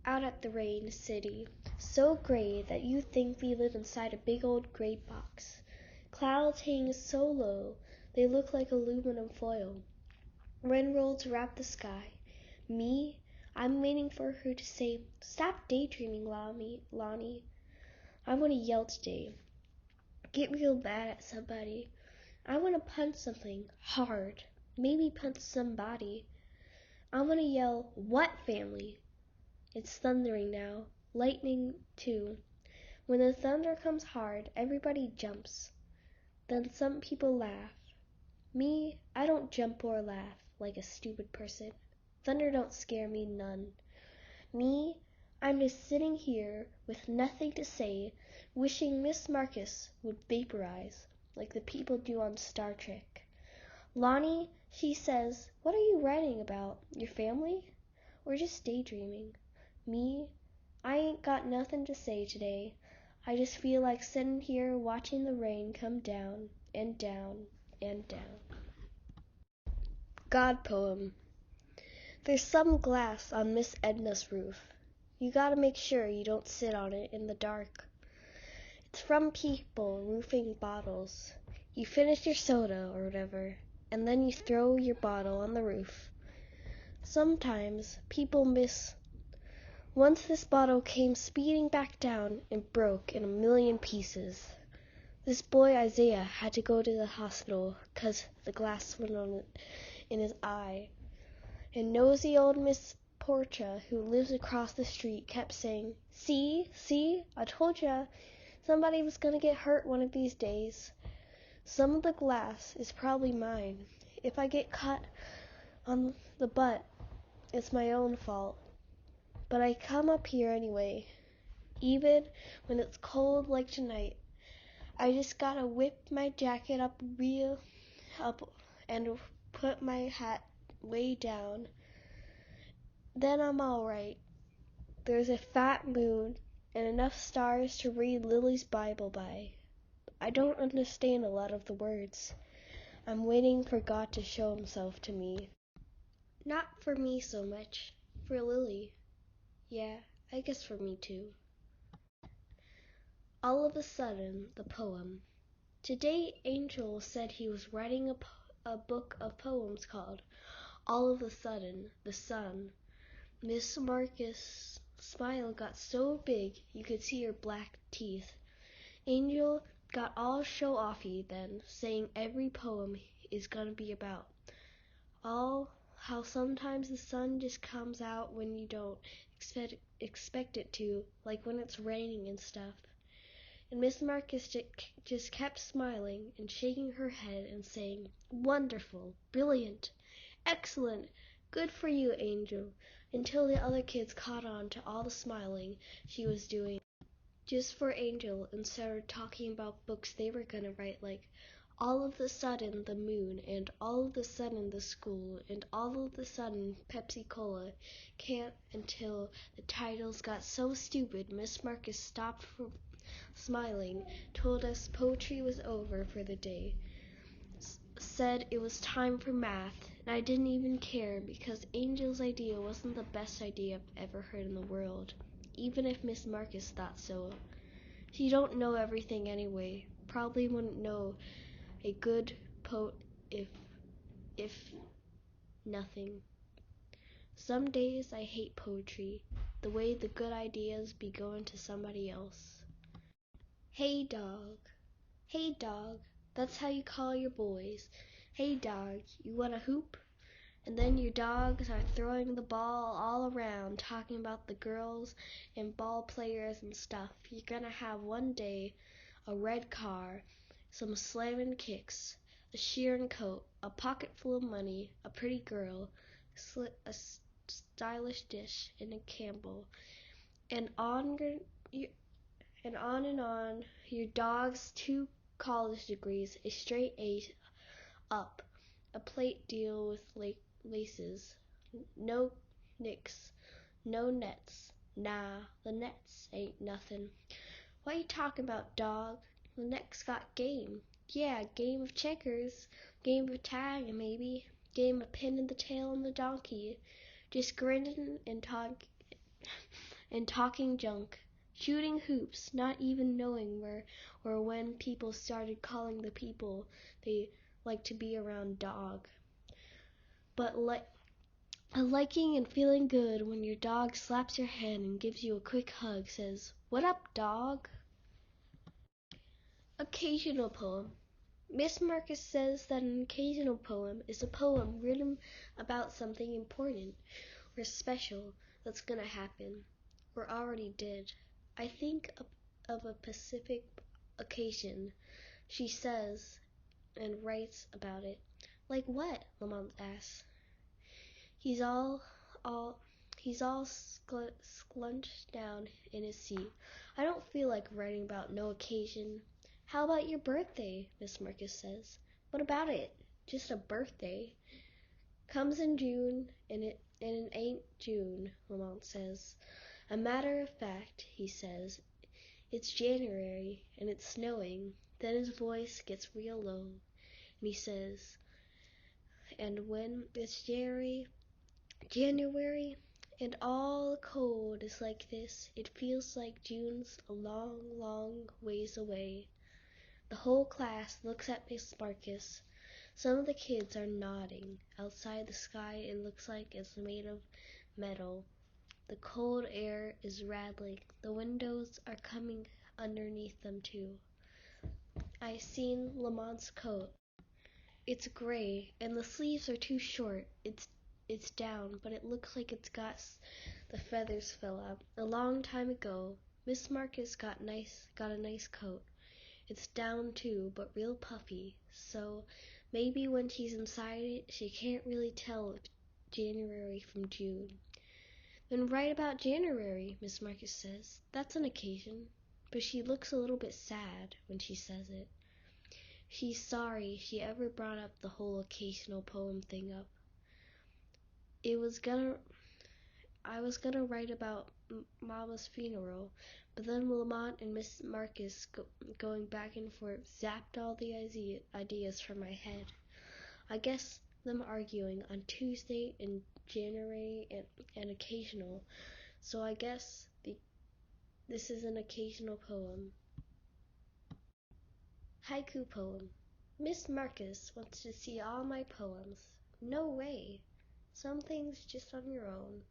out at the rain city, so gray that you think we live inside a big old gray box. Clouds hang so low, they look like aluminum foil. Rain rolls wrap the sky. Me? I'm waiting for her to say, stop daydreaming, Lonnie. I want to yell today. Get real mad at somebody. I want to punch something hard. Maybe punch somebody. I want to yell, what family? It's thundering now. Lightning, too. When the thunder comes hard, everybody jumps. Then some people laugh. Me, I don't jump or laugh like a stupid person. Thunder don't scare me none. Me, I'm just sitting here with nothing to say, wishing Miss Marcus would vaporize like the people do on Star Trek. Lonnie, she says, what are you writing about? Your family? Or just daydreaming? Me? I ain't got nothing to say today. I just feel like sitting here watching the rain come down and down and down. God poem. There's some glass on Miss Edna's roof. You gotta make sure you don't sit on it in the dark. It's from people roofing bottles. You finish your soda or whatever, and then you throw your bottle on the roof. Sometimes people miss. Once this bottle came speeding back down and broke in a million pieces. This boy Isaiah had to go to the hospital 'cause the glass went on in his eye. And nosy old Miss Portia, who lives across the street, kept saying, See, I told ya, somebody was gonna get hurt one of these days. Some of the glass is probably mine. If I get cut on the butt, it's my own fault. But I come up here anyway, even when it's cold like tonight. I just gotta whip my jacket up real up and put my hat way down. Then I'm all right. There's a fat moon and enough stars to read Lily's Bible by. I don't understand a lot of the words. I'm waiting for God to show himself to me. Not for me so much, for Lily. Yeah, I guess for me too. All of a sudden, the poem. Today Angel said he was writing a book of poems called All of a Sudden, the Sun. Miss Marcus' smile got so big you could see her black teeth. Angel got all show-offy then, saying every poem is gonna be about how sometimes the sun just comes out when you don't expect it to, like when it's raining and stuff. And Miss Marcus just kept smiling and shaking her head and saying, Wonderful, brilliant, excellent, good for you, Angel, until the other kids caught on to all the smiling she was doing just for Angel and started talking about books they were gonna write, like All of the Sudden the Moon, and All of the Sudden the School, and All of the Sudden Pepsi-Cola. Can't until the titles got so stupid Miss Marcus stopped smiling, told us poetry was over for the day, said it was time for math, and I didn't even care because Angel's idea wasn't the best idea I've ever heard in the world, even if Miss Marcus thought so. She don't know everything anyway, probably wouldn't know a good poet if nothing. Some days I hate poetry, the way the good ideas be going to somebody else. Hey dog, that's how you call your boys. Hey dog, you wanna hoop? And then your dogs are throwing the ball all around, talking about the girls and ball players and stuff. You're gonna have one day a red car, some slamming kicks, a shearing coat, a pocket full of money, a pretty girl, a stylish dish, and a Campbell, and on and on, your dog's 2 college degrees, a straight A up, a plate deal with laces, no nicks, no nets. Nah, the nets ain't nothing. What you talking about, dog? The next got game. Yeah, game of checkers, game of tag, maybe, game of pin in the tail on the donkey. Just grinning and talking junk. Shooting hoops, not even knowing where or when people started calling the people they like to be around dog. But liking and feeling good when your dog slaps your hand and gives you a quick hug, says, What up, dog? Occasional poem. Miss Marcus says that an occasional poem is a poem written about something important or special that's gonna happen, or already did. I think of a specific occasion, she says, and writes about it. Like what? Lamont asks. He's all slunched down in his seat. I don't feel like writing about no occasion. How about your birthday? Miss Marcus says. What about it? Just a birthday. Comes in June, and it ain't June, Lamont says. A matter of fact, he says, it's January and it's snowing. Then his voice gets real low and he says, and when it's January and all the cold is like this, it feels like June's a long, long ways away. The whole class looks at Miss Marcus. Some of the kids are nodding. Outside, the sky, it looks like it's made of metal. The cold air is rattling. The windows are coming underneath them too. I seen Lamont's coat. It's gray, and the sleeves are too short. It's down, but it looks like it's got the feathers fell out. A long time ago, Miss Marcus got a nice coat. It's down too, but real puffy, so maybe when she's inside it, she can't really tell January from June. Then write about January, Miss Marcus says. That's an occasion. But she looks a little bit sad when she says it. She's sorry she ever brought up the whole occasional poem thing up. I was gonna write about Mama's funeral, but then Lamont and Miss Marcus going back and forth zapped all the ideas from my head. I guess them arguing on Tuesday in January and occasional, so I guess this is an occasional poem. Haiku poem. Miss Marcus wants to see all my poems. No way. Some things just on your own.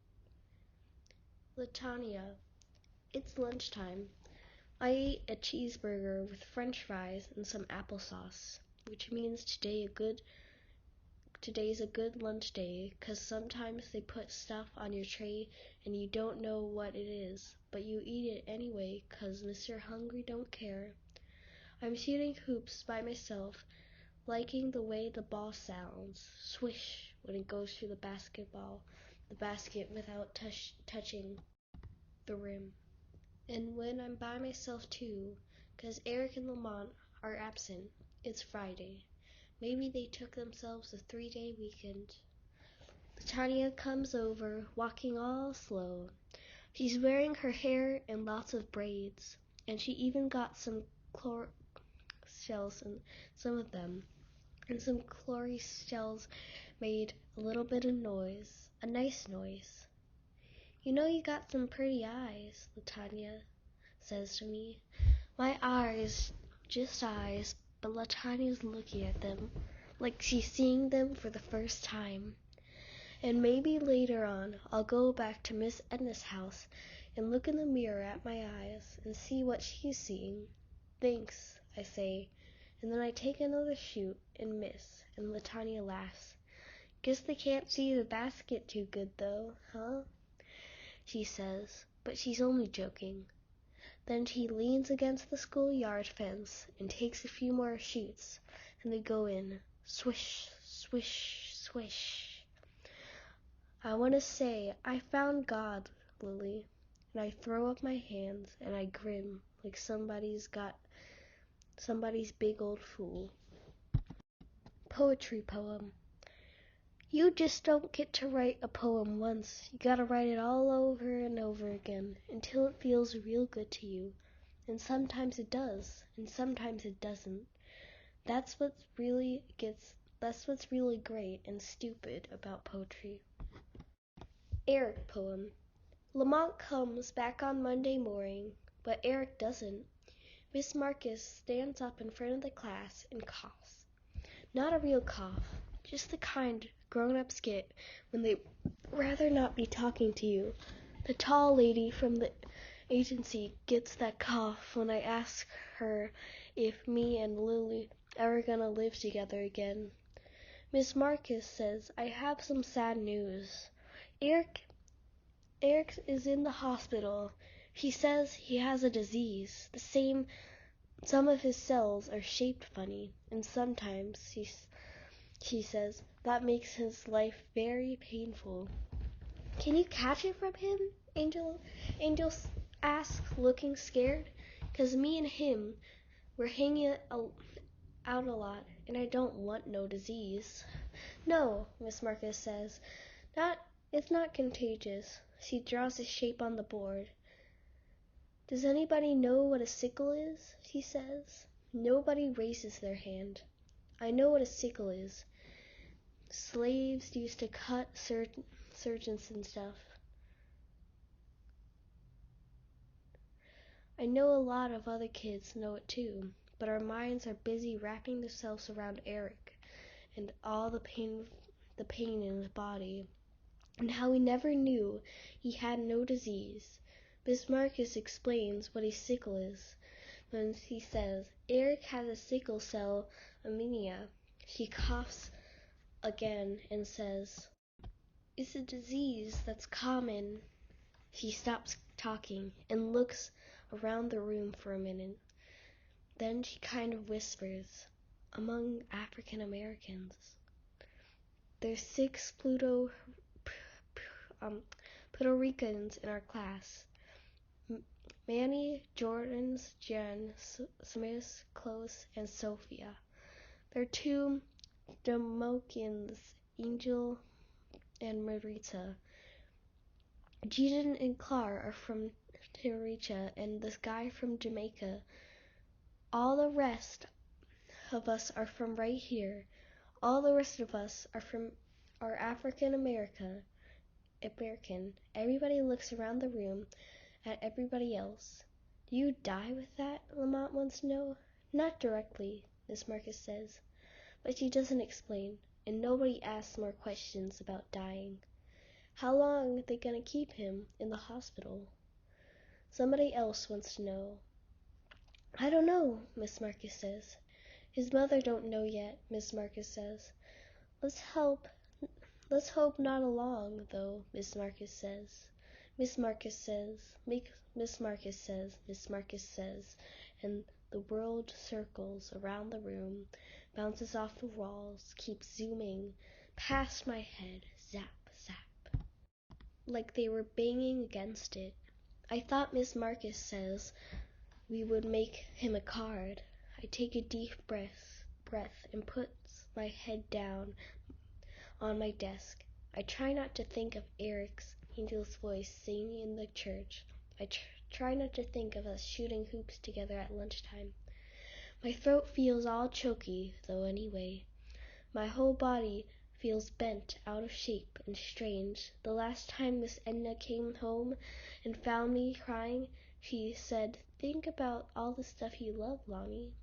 Latanya. It's lunchtime. I ate a cheeseburger with french fries and some applesauce, which means today's a good lunch day, 'cause sometimes they put stuff on your tray and you don't know what it is, but you eat it anyway 'cause Mr. Hungry don't care. I'm shooting hoops by myself, liking the way the ball sounds, swish, when it goes through the basket without touching the rim. And when I'm by myself too, 'cause Eric and Lamont are absent, it's Friday. Maybe they took themselves a 3-day weekend. Tanya comes over, walking all slow. She's wearing her hair in lots of braids, and she even got some shells in some of them. And some chlorine shells made a little bit of noise, a nice noise. You know you got some pretty eyes, Latanya says to me. My eyes, just eyes, but Latanya's looking at them, like she's seeing them for the first time. And maybe later on I'll go back to Miss Edna's house and look in the mirror at my eyes and see what she's seeing. Thanks, I say, and then I take another shoot and miss, and Latanya laughs. Guess they can't see the basket too good though, huh? She says, but she's only joking. Then she leans against the schoolyard fence and takes a few more shoots, and they go in. Swish, swish, swish. I want to say, I found God, Lily, and I throw up my hands and I grin like somebody's big old fool. Poetry poem. You just don't get to write a poem once. You gotta write it all over and over again until it feels real good to you. And sometimes it does, and sometimes it doesn't. That's what's really great and stupid about poetry. Eric poem. Lamont comes back on Monday morning, but Eric doesn't. Miss Marcus stands up in front of the class and coughs. Not a real cough, just the kind grown-ups get when they'd rather not be talking to you. The tall lady from the agency gets that cough when I ask her if me and Lily are gonna live together again. Miss Marcus says I have some sad news. Eric is in the hospital. She says he has a disease, some of his cells are shaped funny, and sometimes, she says, that makes his life very painful. Can you catch it from him? Angel asks, looking scared. 'Cause me and him, we're hanging out a lot, and I don't want no disease. No, Miss Marcus says, it's not contagious. She draws a shape on the board. Does anybody know what a sickle is? She says. Nobody raises their hand. I know what a sickle is. Slaves used to cut surgeons and stuff. I know a lot of other kids know it too, but our minds are busy wrapping themselves around Eric and all the pain in his body, and how he never knew he had no disease. Miss Marcus explains what a sickle is when he says, Eric has a sickle cell anemia. She coughs again and says, it's a disease that's common. She stops talking and looks around the room for a minute. Then she kind of whispers, among African Americans. There's 6 Puerto Ricans in our class. Manny, Jordan's, Jen, Smith, Close, and Sophia. There are 2 Dominican, Angel and Marita. Jaden and Clara are from Taricha, and this guy from Jamaica. All the rest of us are from right here. All the rest of us are African American. Everybody looks around the room at everybody else. Do you die with that? Lamont wants to know. Not directly, Miss Marcus says, but she doesn't explain, and nobody asks more questions about dying. How long are they gonna keep him in the hospital? Somebody else wants to know. I don't know, Miss Marcus says. His mother don't know yet, Miss Marcus says. Let's hope not long, though, Miss Marcus says. Miss Marcus says, Miss Marcus says, Miss Marcus says, and the world circles around the room, bounces off the walls, keeps zooming past my head, zap, zap, like they were banging against it. I thought Miss Marcus says we would make him a card. I take a deep breath and put my head down on my desk. I try not to think of Eric's angel's voice singing in the church. I try not to think of us shooting hoops together at lunchtime. My throat feels all choky, though, anyway. My whole body feels bent, out of shape, and strange. The last time Miss Edna came home and found me crying, she said, think about all the stuff you love, Lonnie.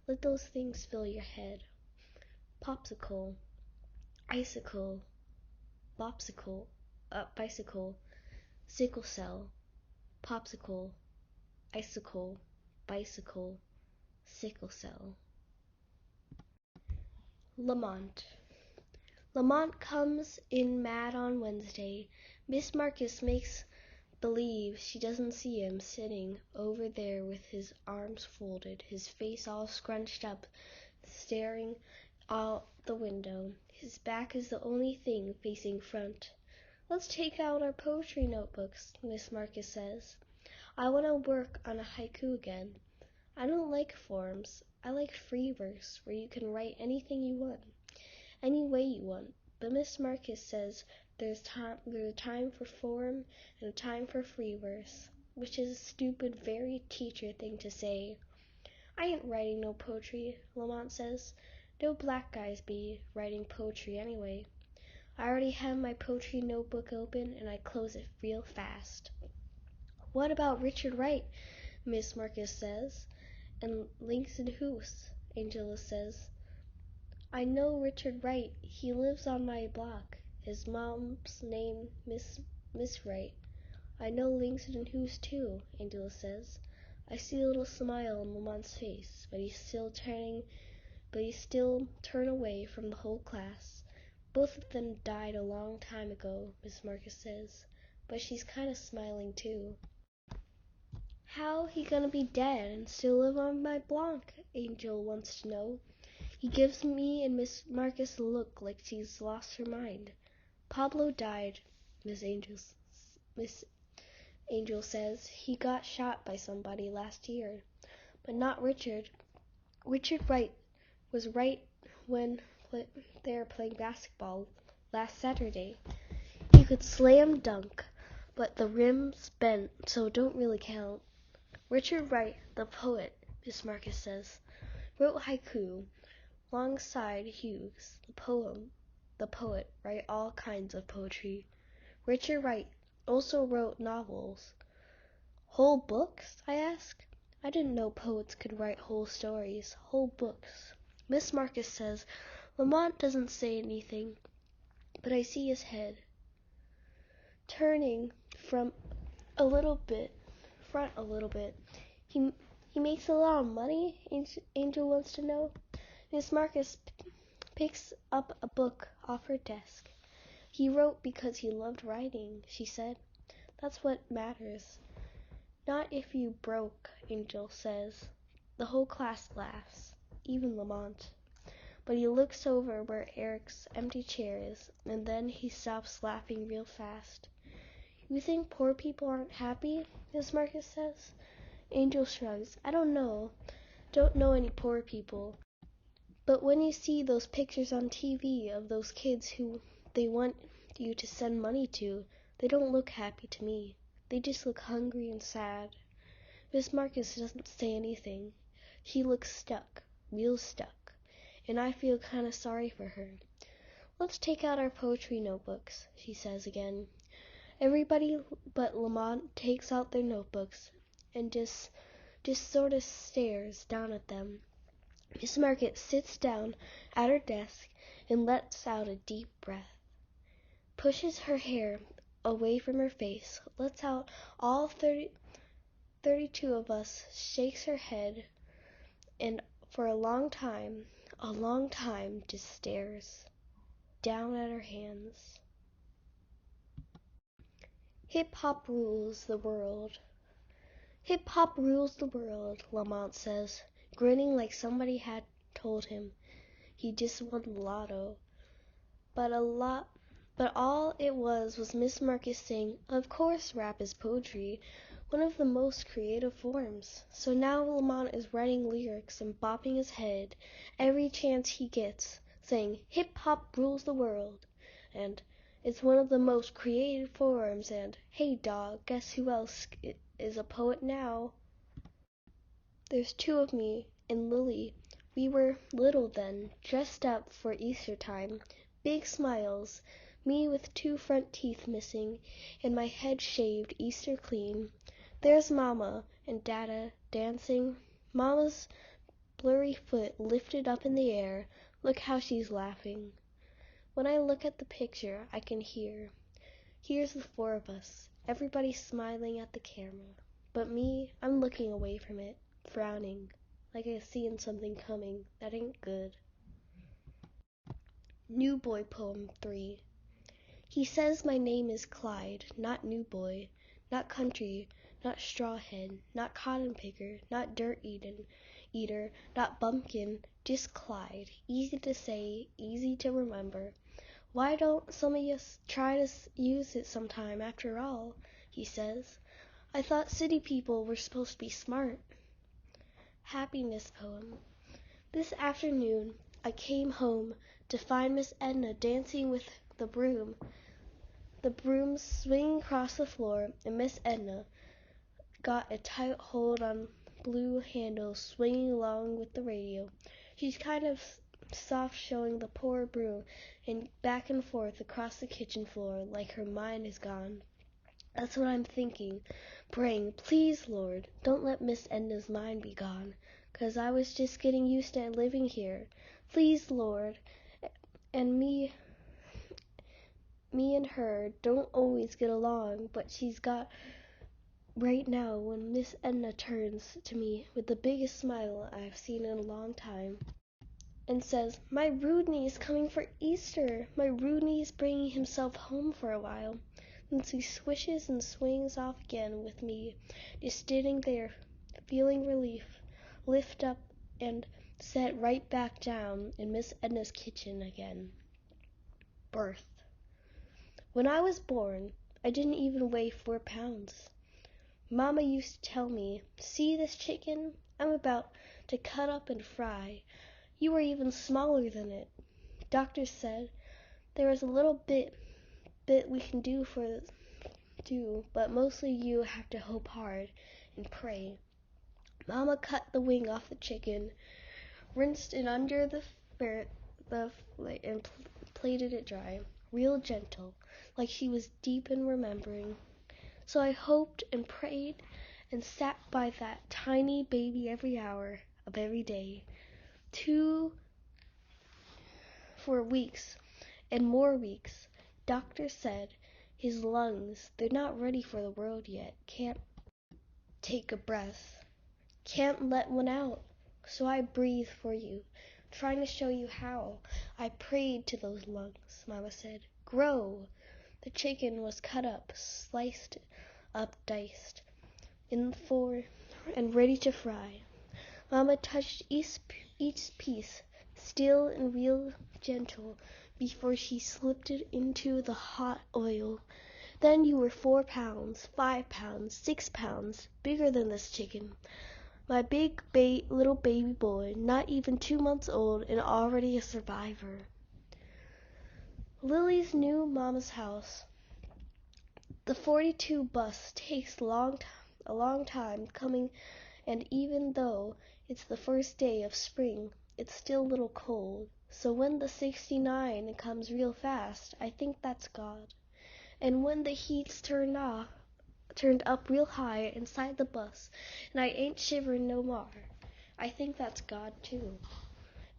Let those things fill your head. Popsicle, icicle, bopsicle, bicycle, sickle cell, popsicle, icicle, bicycle, sickle cell. Lamont. Lamont comes in mad on Wednesday. Miss Marcus makes believe she doesn't see him sitting over there with his arms folded, his face all scrunched up, staring out the window. His back is the only thing facing front. Let's take out our poetry notebooks, Miss Marcus says. I want to work on a haiku again. I don't like forms. I like free verse, where you can write anything you want, any way you want. But Miss Marcus says there's a time for form and a time for free verse, which is a stupid, very teacher thing to say. I ain't writing no poetry, Lamont says. No black guys be writing poetry anyway. I already have my poetry notebook open, and I close it real fast. What about Richard Wright? Miss Marcus says. And Langston Hughes, Angela says. I know Richard Wright. He lives on my block. His mom's name Miss Wright. I know Langston Hughes too, Angela says. I see a little smile on Lamont's face, but he still turn away from the whole class. Both of them died a long time ago, Miss Marcus says, but she's kind of smiling too. How he gonna be dead and still live on my block? Angel wants to know. He gives me and Miss Marcus a look like she's lost her mind. Pablo died, Miss Angel says. He got shot by somebody last year, but not Richard. Richard Wright was right when they were playing basketball last Saturday. He could slam dunk but the rim's bent, so don't really count. Richard Wright, the poet, Miss Marcus says, wrote haiku. Alongside Hughes, the poet, write all kinds of poetry. Richard Wright also wrote novels. Whole books? I ask. I didn't know poets could write whole stories, whole books. Miss Marcus says, Lamont doesn't say anything, but I see his head turning front a little bit. He makes a lot of money, Angel wants to know. Miss Marcus picks up a book off her desk. He wrote because he loved writing, she said. That's what matters. Not if you broke, Angel says. The whole class laughs, even Lamont. But he looks over where Eric's empty chair is, and then he stops laughing real fast. You think poor people aren't happy? Miss Marcus says. Angel shrugs. I don't know. Don't know any poor people. But when you see those pictures on TV of those kids who they want you to send money to, they don't look happy to me. They just look hungry and sad. Miss Marcus doesn't say anything. She looks stuck, real stuck, and I feel kind of sorry for her. Let's take out our poetry notebooks, she says again. Everybody but Lamont takes out their notebooks and just sort of stares down at them. Miss Marcus sits down at her desk and lets out a deep breath, pushes her hair away from her face, lets out all 32 of us, shakes her head, and for a long time, just stares down at her hands. Hip-hop rules the world. Hip-hop rules the world, Lamont says, grinning like somebody had told him he just won the lotto. But all it was Miss Marcus saying, of course rap is poetry, one of the most creative forms. So now Lamont is writing lyrics and bopping his head every chance he gets, saying, hip-hop rules the world, and it's one of the most creative forms, and hey dog, guess who else is a poet now? There's two of me and Lily. We were little then, dressed up for Easter time, big smiles, me with 2 front teeth missing, and my head shaved Easter clean. There's Mama and Dada dancing, Mama's blurry foot lifted up in the air, look how she's laughing. When I look at the picture, I can hear. Here's the 4 of us, everybody smiling at the camera. But me, I'm looking away from it, frowning, like I seen something coming that ain't good. New Boy Poem 3. He says my name is Clyde, not New Boy, not country, not strawhead, not cotton picker, not dirt eater, not bumpkin, just Clyde. Easy to say, easy to remember. Why don't some of you try to use it sometime after all, he says. I thought city people were supposed to be smart. Happiness Poem. This afternoon I came home to find Miss Edna dancing with the broom. The broom swinging across the floor, and Miss Edna got a tight hold on blue handle swinging along with the radio. She's kind of soft showing the poor broom and back and forth across the kitchen floor like her mind is gone. That's what I'm thinking, praying, please, Lord, don't let Miss Edna's mind be gone, 'cause I was just getting used to living here. Please, Lord, and me and her don't always get along, but she's got right now when Miss Edna turns to me with the biggest smile I've seen in a long time and says, my Roodney's coming for Easter. My Roodney's bringing himself home for a while. Then she swishes and swings off again with me, just sitting there, feeling relief, lift up and set right back down in Miss Edna's kitchen again. Birth. When I was born, I didn't even weigh 4 pounds. Mama used to tell me, see this chicken? I'm about to cut up and fry. You are even smaller than it. Doctor said there was a little bit we can do for do, but mostly you have to hope hard and pray. Mama cut the wing off the chicken, rinsed it under the and plated it dry, real gentle, like she was deep in remembering. So I hoped and prayed and sat by that tiny baby every hour of every day, for weeks and more weeks. Doctor said his lungs, they're not ready for the world yet, can't take a breath, can't let one out. So I breathe for you, trying to show you how. I prayed to those lungs, Mama said. Grow! The chicken was cut up, sliced up, diced, and ready to fry. Mama touched each piece, still and real gentle, before she slipped it into the hot oil. Then you were 4 pounds, 5 pounds, 6 pounds, bigger than this chicken. My big little baby boy, not even 2 months old and already a survivor. Lily's new Mama's house. The 42 bus takes a long time coming, and even though it's the first day of spring, it's still a little cold. So when the 69 comes real fast, I think that's God. And when the heat's turned up real high inside the bus, and I ain't shivering no more, I think that's God too.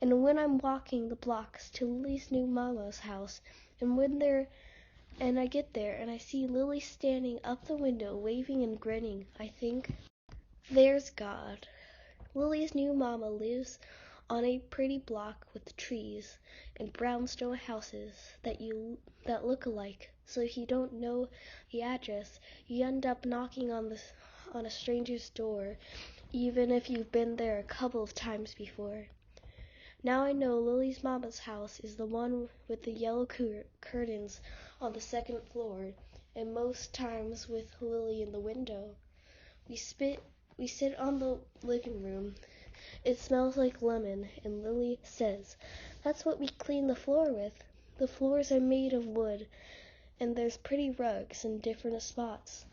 And when I'm walking the blocks to Lily's new Mama's house, and I get there and I see Lily standing up the window waving and grinning, I think, there's God. Lily's new Mama lives on a pretty block with trees and brownstone houses that look alike. So if you don't know the address, you end up knocking on a stranger's door, even if you've been there a couple of times before. Now I know Lily's Mama's house is the one with the yellow curtains on the second floor, and most times with Lily in the window. We sit on the living room. It smells like lemon, and Lily says, that's what we clean the floor with. The floors are made of wood, and there's pretty rugs in different spots.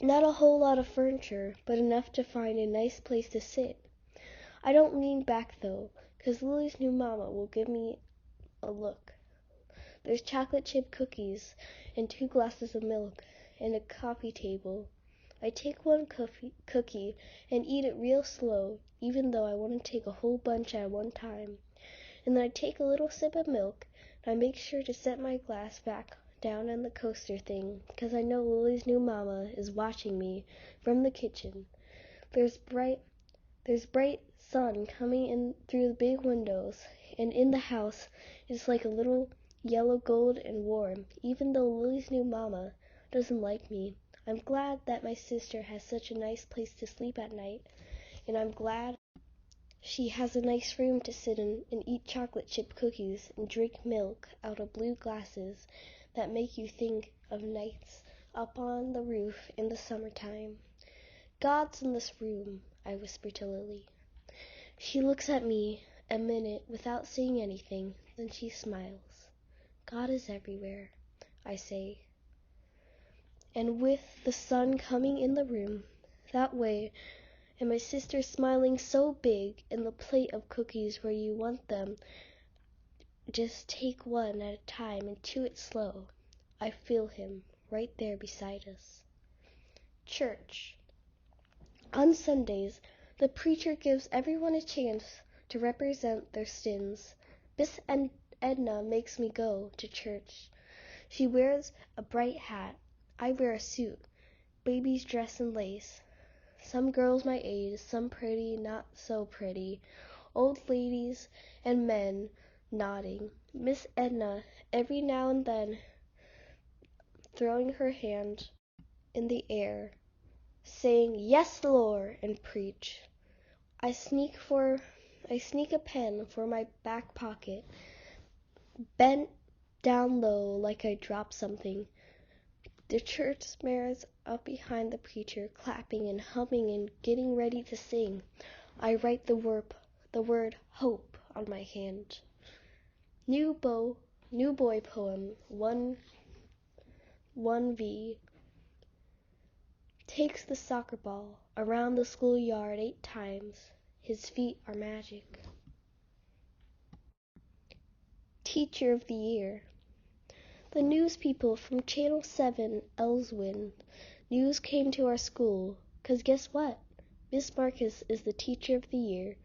Not a whole lot of furniture, but enough to find a nice place to sit. I don't lean back, though, 'cause Lily's new Mama will give me a look. There's chocolate chip cookies, and 2 glasses of milk, and a coffee table. I take one cookie and eat it real slow, even though I want to take a whole bunch at one time. And then I take a little sip of milk, and I make sure to set my glass back down on the coaster thing, 'cause I know Lily's new Mama is watching me from the kitchen. There's bright sun coming in through the big windows, and in the house it's like a little yellow gold and warm, even though Lily's new Mama doesn't like me. I'm glad that my sister has such a nice place to sleep at night, and I'm glad she has a nice room to sit in and eat chocolate chip cookies and drink milk out of blue glasses that make you think of nights up on the roof in the summertime. God's in this room, I whisper to Lily. She looks at me a minute without saying anything, then she smiles. God is everywhere, I say. And with the sun coming in the room that way, and my sister smiling so big, and the plate of cookies where you want them, just take one at a time and chew it slow, I feel him right there beside us. Church. On Sundays, the preacher gives everyone a chance to represent their sins. Miss Edna makes me go to church. She wears a bright hat. I wear a suit. Babies dress in lace. Some girls my age, some pretty, not so pretty. Old ladies and men nodding. Miss Edna every now and then throwing her hand in the air, saying, "Yes, Lord," and preach. I sneak a pen for my back pocket, bent down low like I dropped something. The church mares up behind the preacher, clapping and humming and getting ready to sing. I write the word hope on my hand. New boy poem 1V. takes the soccer ball around the schoolyard 8 times. His feet are magic. Teacher of the Year. The news people from Channel 7 Elswin News came to our school, 'cause guess what? Miss Marcus is the Teacher of the Year.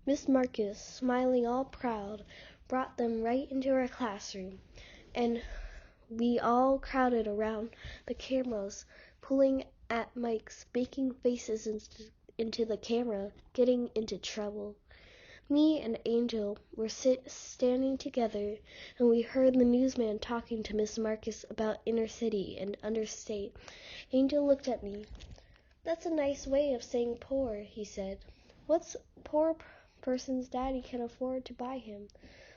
Miss Marcus, smiling all proud, brought them right into our classroom, and we all crowded around the cameras, pulling at mics, making faces into the camera, getting into trouble. Me and Angel were standing together, and we heard the newsman talking to Miss Marcus about inner city and understate. Angel looked at me. "That's a nice way of saying poor," he said. "What's poor person's daddy can afford to buy him?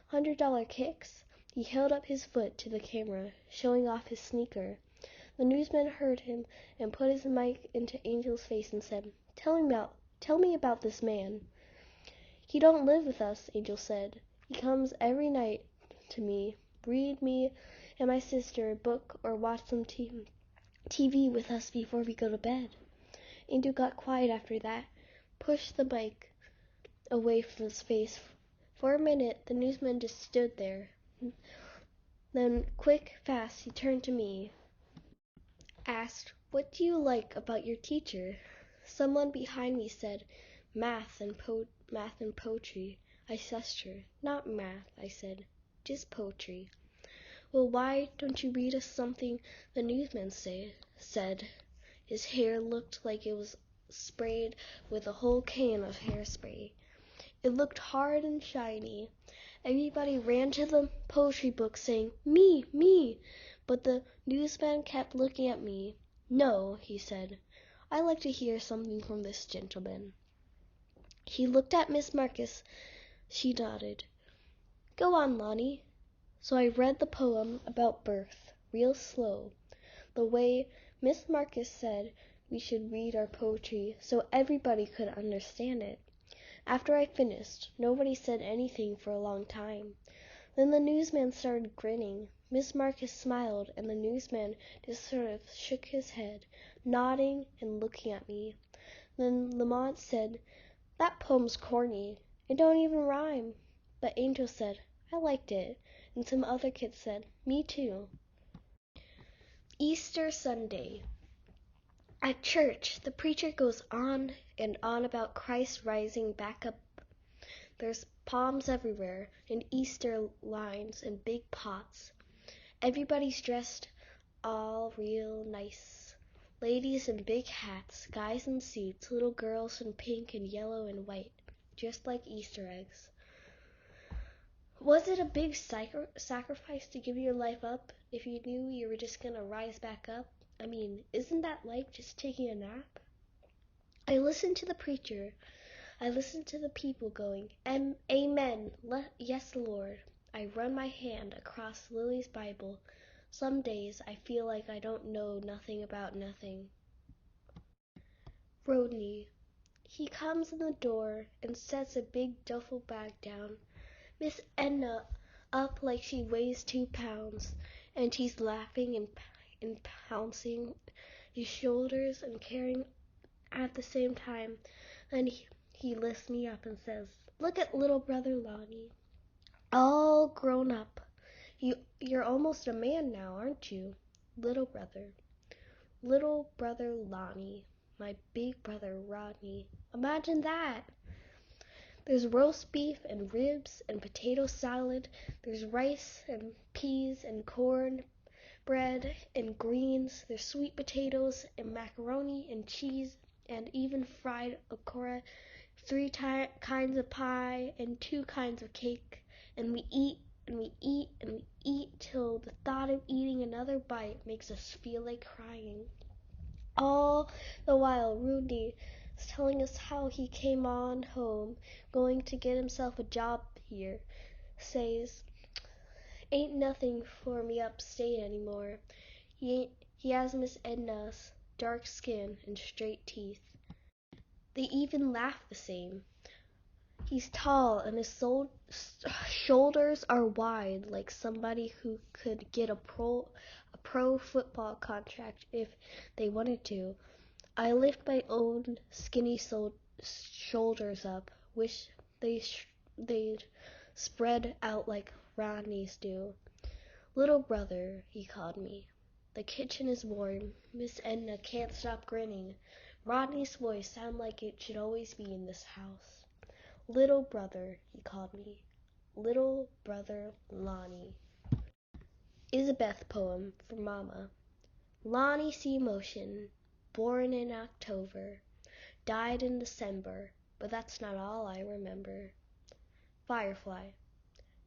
$100 kicks?" He held up his foot to the camera, showing off his sneaker. The newsman heard him and put his mic into Angel's face and said, Tell me about this man." "He don't live with us," Angel said. "He comes every night to me, read me and my sister a book or watch some TV with us before we go to bed." Angel got quiet after that, pushed the mic away from his face. For a minute, the newsman just stood there. Then, fast, he turned to me, asked, "What do you like about your teacher?" Someone behind me said, math and poetry." I sussed her. "Not math," I said, "just poetry." "Well, why don't you read us something the newsman said?" His hair looked like it was sprayed with a whole can of hairspray. It looked hard and shiny. Everybody ran to the poetry book saying, "Me, me!" But the newsman kept looking at me. "No," he said. "I like to hear something from this gentleman." He looked at Miss Marcus. She nodded. "Go on, Lonnie." So I read the poem about birth, real slow, the way Miss Marcus said we should read our poetry so everybody could understand it. After I finished, nobody said anything for a long time. Then the newsman started grinning. Miss Marcus smiled, and the newsman just sort of shook his head, nodding and looking at me. Then Lamont said, "That poem's corny. It don't even rhyme." But Angel said, "I liked it." And some other kids said, "Me too." Easter Sunday. At church, the preacher goes on and on about Christ rising back up. There's palms everywhere, and Easter lines and big pots. Everybody's dressed all real nice. Ladies in big hats, guys in suits, little girls in pink and yellow and white, just like Easter eggs. Was it a big sacrifice to give your life up if you knew you were just going to rise back up? I mean, isn't that like just taking a nap? I listened to the preacher. I listened to the people going, "Amen, yes, Lord." I run my hand across Lily's Bible. Some days I feel like I don't know nothing about nothing. Rodney. He comes in the door and sets a big duffel bag down. Miss Edna up like she weighs 2 pounds, and she's laughing and pouncing his shoulders and caring at the same time. And he lifts me up and says, "Look at little brother Lonnie, all grown up. You're almost a man now, aren't you? Little brother Lonnie, my big brother Rodney. Imagine that. There's roast beef and ribs and potato salad. There's rice and peas and corn bread and greens. There's sweet potatoes and macaroni and cheese and even fried okra, 3 kinds of pie and 2 kinds of cake. And we eat and we eat and we eat till the thought of eating another bite makes us feel like crying. All the while, Rudy is telling us how he came on home, going to get himself a job here. Says, "Ain't nothing for me upstate anymore." He has Miss Edna's dark skin and straight teeth. They even laugh the same. He's tall and his shoulders are wide, like somebody who could get a pro football contract if they wanted to. I lift my own skinny shoulders up, wish they'd spread out like Rodney's do. Little brother, he called me. The kitchen is warm. Miss Edna can't stop grinning. Rodney's voice sounded like it should always be in this house. Little brother, he called me. Little brother Lonnie. Isabeth poem for Mama. Lonnie C. Motion, born in October, died in December, but that's not all I remember. Firefly.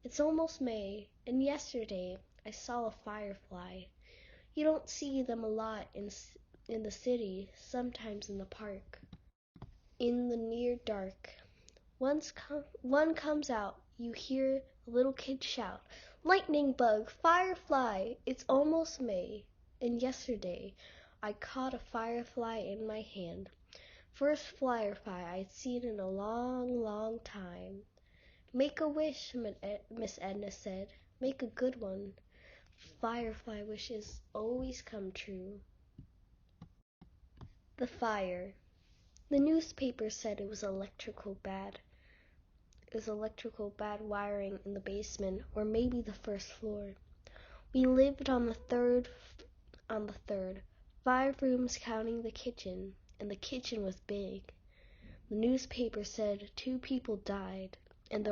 It's almost May, and yesterday I saw a firefly. You don't see them a lot in the city, sometimes in the park. In the near dark. One comes out, you hear the little kid shout, "Lightning bug, firefly, it's almost May." And yesterday I caught a firefly in my hand. First firefly I'd seen in a long, long time. Make a wish, Miss Edna said. Make a good one. Firefly wishes always come true. The fire. The newspaper said it was electrical bad wiring in the basement, or maybe the first floor. We lived on the third, 5 rooms counting the kitchen, and the kitchen was big. The newspaper said 2 people died, and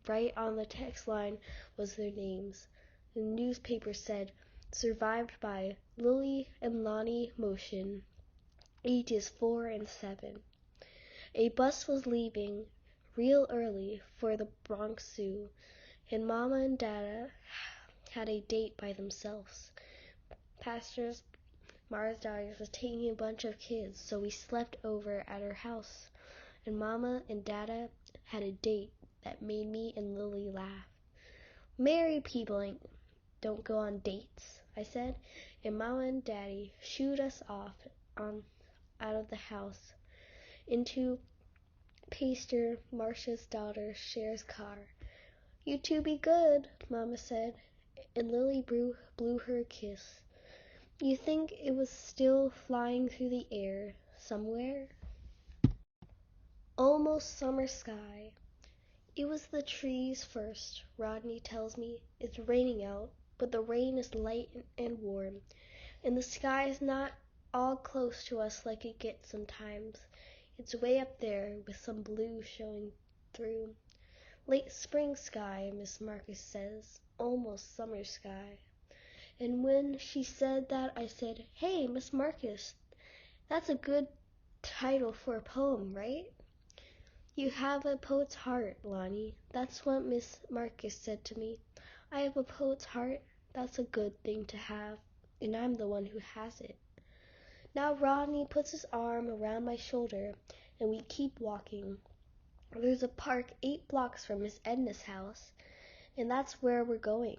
right on the text line was their names. The newspaper said, survived by Lily and Lonnie Motion, ages 4 and 7. A bus was leaving real early for the Bronx Zoo, and Mama and Dada had a date by themselves. Pastor Mara's daughter was taking a bunch of kids, so we slept over at her house, and Mama and Dada had a date that made me and Lily laugh. Married people don't go on dates, I said, and Mama and Daddy shooed us off out of the house into Pastor Marcia's daughter Cher's car. You two be good, Mama said, and Lily blew her a kiss. You think it was still flying through the air somewhere? Almost summer sky. It was the trees first, Rodney tells me. It's raining out, but the rain is light and warm, and the sky is not all close to us like it gets sometimes. It's way up there with some blue showing through. Late spring sky, Miss Marcus says, almost summer sky. And when she said that, I said, "Hey, Miss Marcus, that's a good title for a poem, right?" You have a poet's heart, Lonnie. That's what Miss Marcus said to me. I have a poet's heart. That's a good thing to have, and I'm the one who has it. Now Rodney puts his arm around my shoulder, and we keep walking. There's a park 8 blocks from Miss Edna's house, and that's where we're going.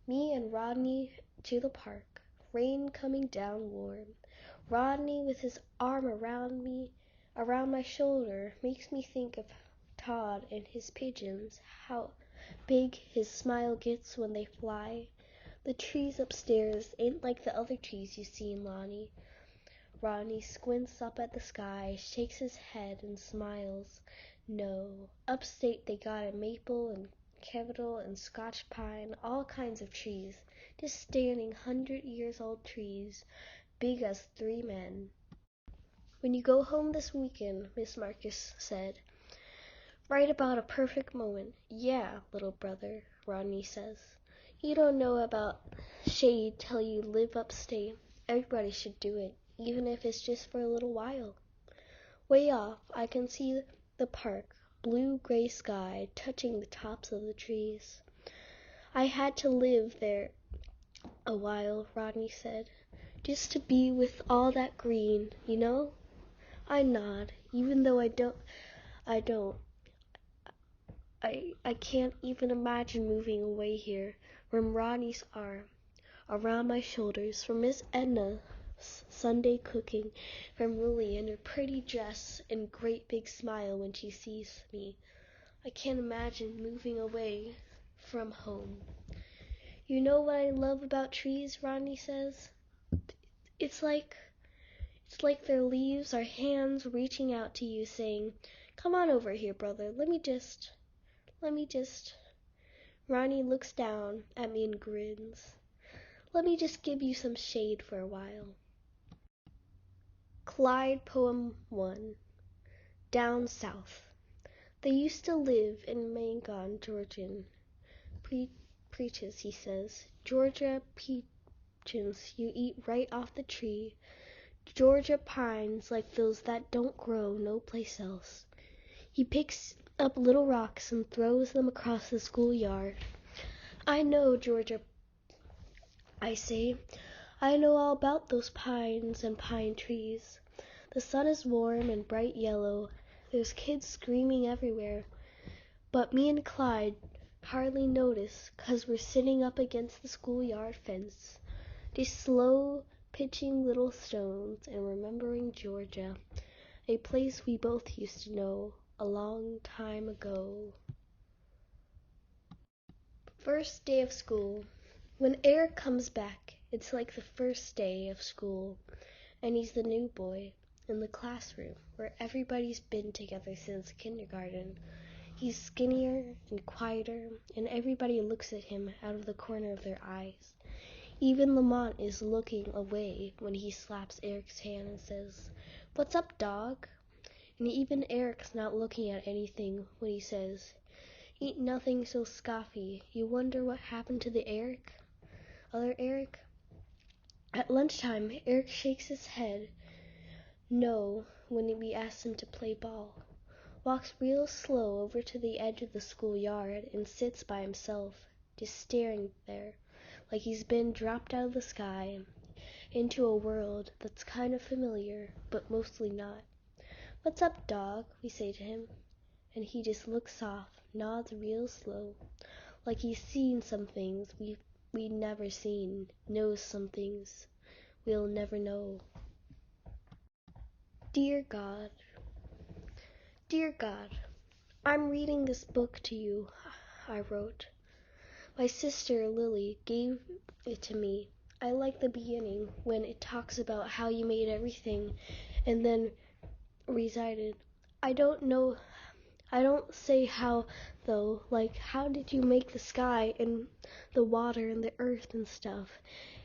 Me and Rodney to the park, rain coming down warm. Rodney with his arm around my shoulder, makes me think of Todd and his pigeons, how big his smile gets when they fly. The trees upstairs ain't like the other trees you see in Lonnie. Rodney squints up at the sky, shakes his head, and smiles. No, upstate they got a maple and kestrel and Scotch pine, all kinds of trees, just standing 100-years-old trees, big as 3 men. When you go home this weekend, Miss Marcus said, write about a perfect moment. Yeah, little brother, Rodney says. You don't know about shade till you live upstate. Everybody should do it, even if it's just for a little while. Way off, I can see the park, blue-gray sky touching the tops of the trees. I had to live there a while, Rodney said, just to be with all that green, you know? I nod, even though I can't even imagine moving away here from Rodney's arm around my shoulders, from Miss Edna's Sunday cooking, from Lily in her pretty dress and great big smile when she sees me. I can't imagine moving away from home. You know what I love about trees, Rodney says? It's like It's like their leaves are hands reaching out to you saying, "Come on over here, brother, let me just. Ronnie looks down at me and grins. Let me just give you some shade for a while. Clyde Poem 1. Down South. They used to live in Macon, Georgian. Preaches, he says. Georgia peaches you eat right off the tree. Georgia pines like those that don't grow no place else. He picks up little rocks and throws them across the schoolyard. I know, Georgia, I say. I know all about those pines and pine trees. The sun is warm and bright yellow. There's kids screaming everywhere. But me and Clyde hardly notice 'cause we're sitting up against the schoolyard fence, just slow pitching little stones and remembering Georgia, a place we both used to know a long time ago. First day of school. When Eric comes back, it's like the first day of school, and he's the new boy in the classroom where everybody's been together since kindergarten. He's skinnier and quieter, and everybody looks at him out of the corner of their eyes. Even Lamont is looking away when he slaps Eric's hand and says, "What's up, dog?" And even Eric's not looking at anything when he says, "Ain't nothing so scoffy. You wonder what happened to the other Eric?" At lunchtime, Eric shakes his head no when we ask him to play ball. Walks real slow over to the edge of the schoolyard and sits by himself, just staring there, like he's been dropped out of the sky into a world that's kind of familiar, but mostly not. "What's up, dog?" we say to him, and he just looks off, nods real slow, like he's seen some things we've never seen, knows some things we'll never know. Dear God, I'm reading this book to you, I wrote. My sister Lily gave it to me. I like the beginning when it talks about how you made everything and then recited. I don't say how though, like how did you make the sky and the water and the earth and stuff?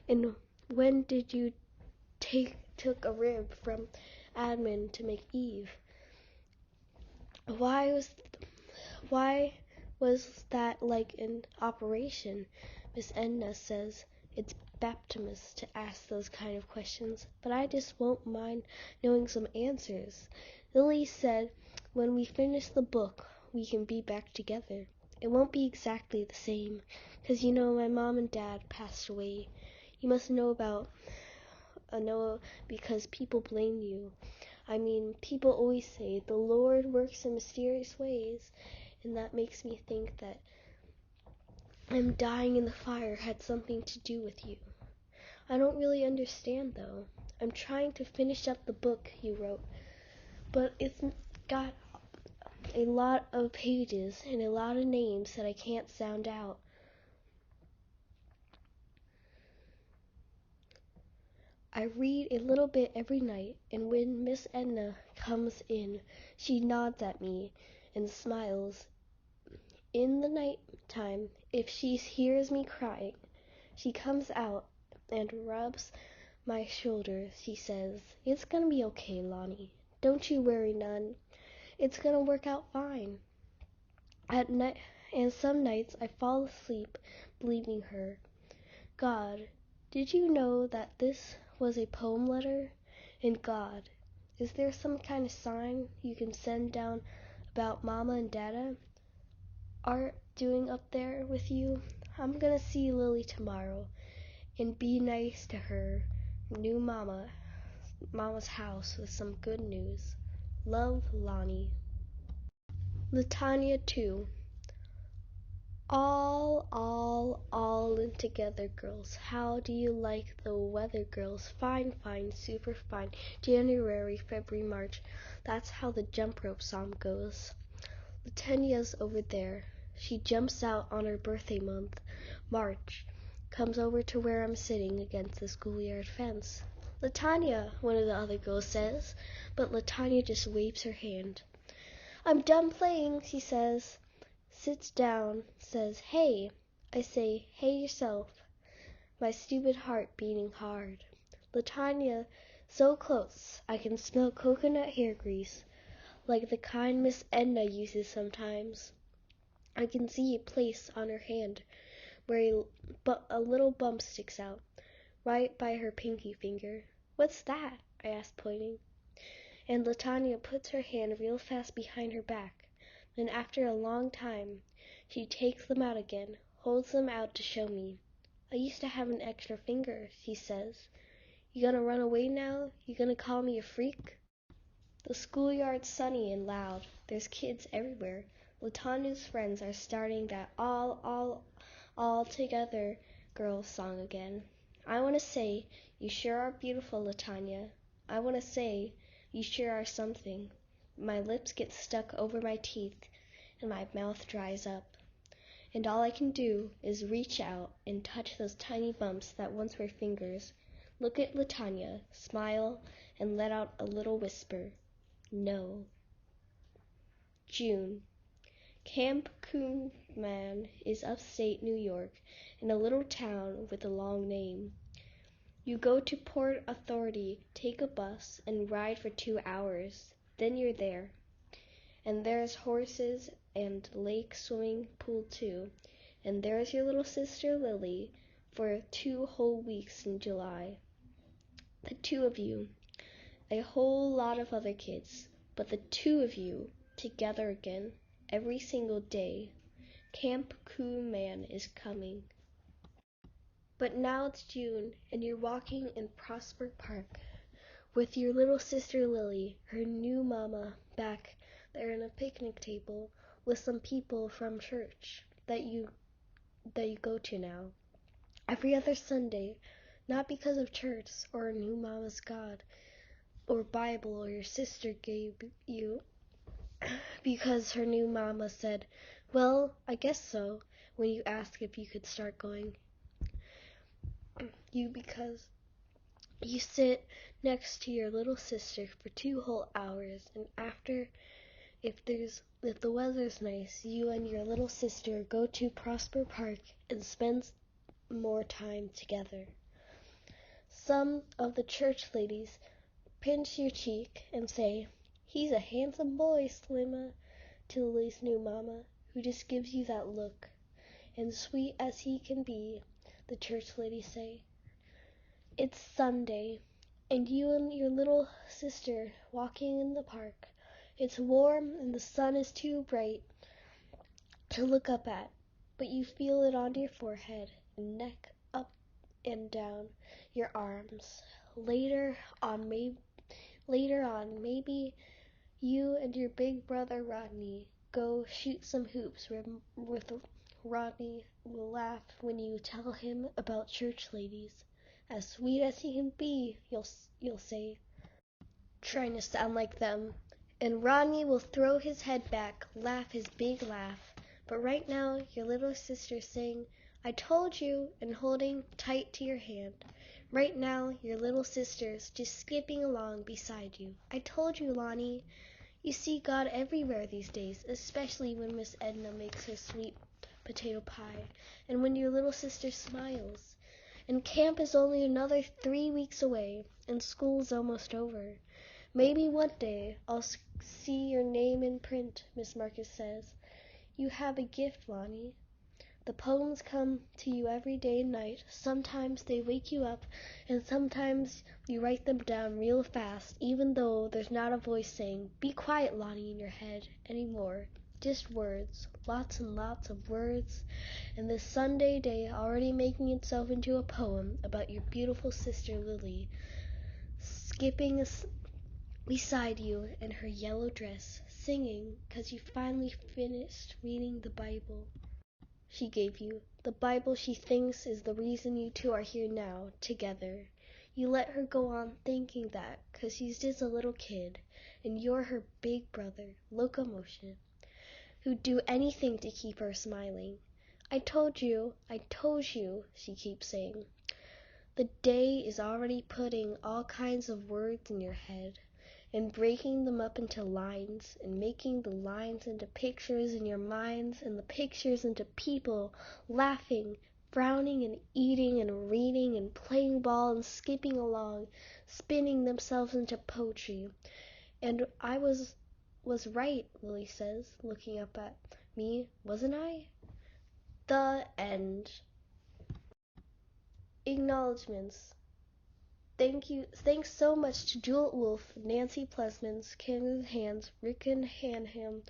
And when did you took a rib from Adam to make Eve? Why was that like an operation? Miss Edna says it's baptismus to ask those kind of questions, but I just won't mind knowing some answers. Lily said when we finish the book, we can be back together. It won't be exactly the same, 'cause you know my mom and dad passed away. You must know because people blame you. I mean, people always say the Lord works in mysterious ways, and that makes me think that I'm dying in the fire had something to do with you. I don't really understand, though. I'm trying to finish up the book you wrote, but it's got a lot of pages and a lot of names that I can't sound out. I read a little bit every night, and when Miss Edna comes in, she nods at me and smiles. In the night time, if she hears me crying, she comes out and rubs my shoulder. She says, "It's gonna be okay, Lonnie. Don't you worry none. It's gonna work out fine." At night, and some nights I fall asleep believing her. God, did you know that this was a poem letter? And God, is there some kind of sign you can send down about Mama and Dada are doing up there with you? I'm gonna see Lily tomorrow and be nice to her new Mama's house with some good news. Love, Lonnie. Latanya 2. All in together, girls. How do you like the weather, girls? Fine, super fine. January, February, March. That's how the jump rope song goes. Latania's over there. She jumps out on her birthday month, March. Comes over to where I'm sitting against the schoolyard fence. "Latanya," one of the other girls says, but Latanya just waves her hand. "I'm done playing," she says. Sits down, says, "Hey." I say, "Hey yourself." My stupid heart beating hard. Latanya, so close, I can smell coconut hair grease, like the kind Miss Edna uses sometimes. I can see a place on her hand where a little bump sticks out, right by her pinky finger. "What's that?" I ask, pointing. And Latanya puts her hand real fast behind her back. Then after a long time, she takes them out again, holds them out to show me. "I used to have an extra finger," she says. "You gonna run away now? You gonna call me a freak?" The schoolyard's sunny and loud. There's kids everywhere. Latanya's friends are starting that all together girls song again. I want to say, "You sure are beautiful, Latanya." I want to say, "You sure are something." My lips get stuck over my teeth, and my mouth dries up. And all I can do is reach out and touch those tiny bumps that once were fingers, look at Latanya, smile, and let out a little whisper, "No." June. Camp Coonman is upstate New York, in a little town with a long name. You go to Port Authority, take a bus, and ride for 2 hours. Then you're there. And there's horses and lake swimming pool too. And there's your little sister Lily for 2 whole weeks in July. The 2 of you. A whole lot of other kids. But the 2 of you together again every single day. Camp Coonman is coming. But now it's June, and you're walking in Prosper Park with your little sister Lily, her new mama, back there on a picnic table with some people from church that you go to now. Every other Sunday, not because of church or a new mama's God or Bible or your sister gave you, because her new mama said, "Well, I guess so," when you ask if you could start going. Because you sit next to your little sister for 2 whole hours, and after, if the weather's nice, you and your little sister go to Prosper Park and spend more time together. Some of the church ladies pinch your cheek and say, "He's a handsome boy, Slimma," to Lily's new mama, who just gives you that look. And sweet as he can be, the church ladies say. It's Sunday, and you and your little sister walking in the park. It's warm and the sun is too bright to look up at, but you feel it on your forehead and neck, up and down your arms. Later on, maybe you and your big brother Rodney go shoot some hoops with Rodney will laugh when you tell him about church ladies. "As sweet as he can be," you'll say, trying to sound like them. And Rodney will throw his head back, laugh his big laugh. But right now, your little sister's saying, "I told you," and holding tight to your hand. Right now, your little sister's just skipping along beside you. "I told you, Lonnie." You see God everywhere these days, especially when Miss Edna makes her sweet potato pie, and when your little sister smiles. And camp is only another 3 weeks away, and school's almost over. "Maybe one day I'll see your name in print," Miss Marcus says. "You have a gift, Lonnie. The poems come to you every day and night. Sometimes they wake you up, and sometimes you write them down real fast, even though there's not a voice saying, 'Be quiet, Lonnie,' in your head anymore. Just words, lots and lots of words, and this Sunday day already making itself into a poem about your beautiful sister Lily, skipping beside you in her yellow dress, singing 'cause you finally finished reading the Bible she gave you, the Bible she thinks is the reason you two are here now, together. You let her go on thinking that 'cause she's just a little kid, and you're her big brother, Locomotion, who'd do anything to keep her smiling. I told you," she keeps saying. The day is already putting all kinds of words in your head and breaking them up into lines and making the lines into pictures in your minds and the pictures into people laughing, frowning and eating and reading and playing ball and skipping along, spinning themselves into poetry. And I was right, Lily says, looking up at me, wasn't I? The end. Acknowledgements. Thanks so much to Juliet Wolf, Nancy Plesmans, Kenneth Hands, Rickon Hanham,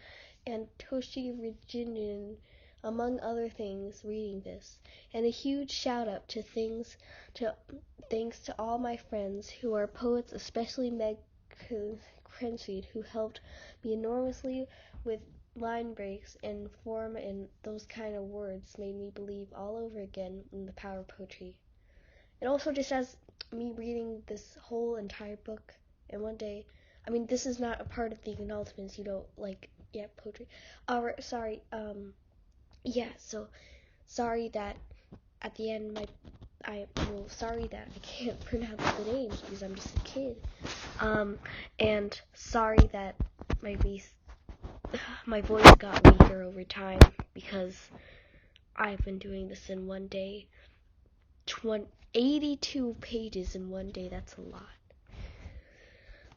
and Toshi Reginian, among other things, reading this. And a huge shout out to thanks to all my friends who are poets, especially Meg Crenfield, who helped me enormously with line breaks and form and those kind of words made me believe all over again in the power of poetry. It also just has me reading this whole entire book in one day. I mean, this is not a part of the acknowledgments, poetry. Sorry, so sorry that at the end sorry that I can't pronounce the names because I'm just a kid. And sorry that my voice got weaker over time because I've been doing this in one day. 82 pages in one day, that's a lot.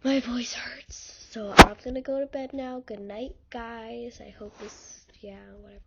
My voice hurts, so I'm gonna go to bed now. Good night, guys. I hope whatever.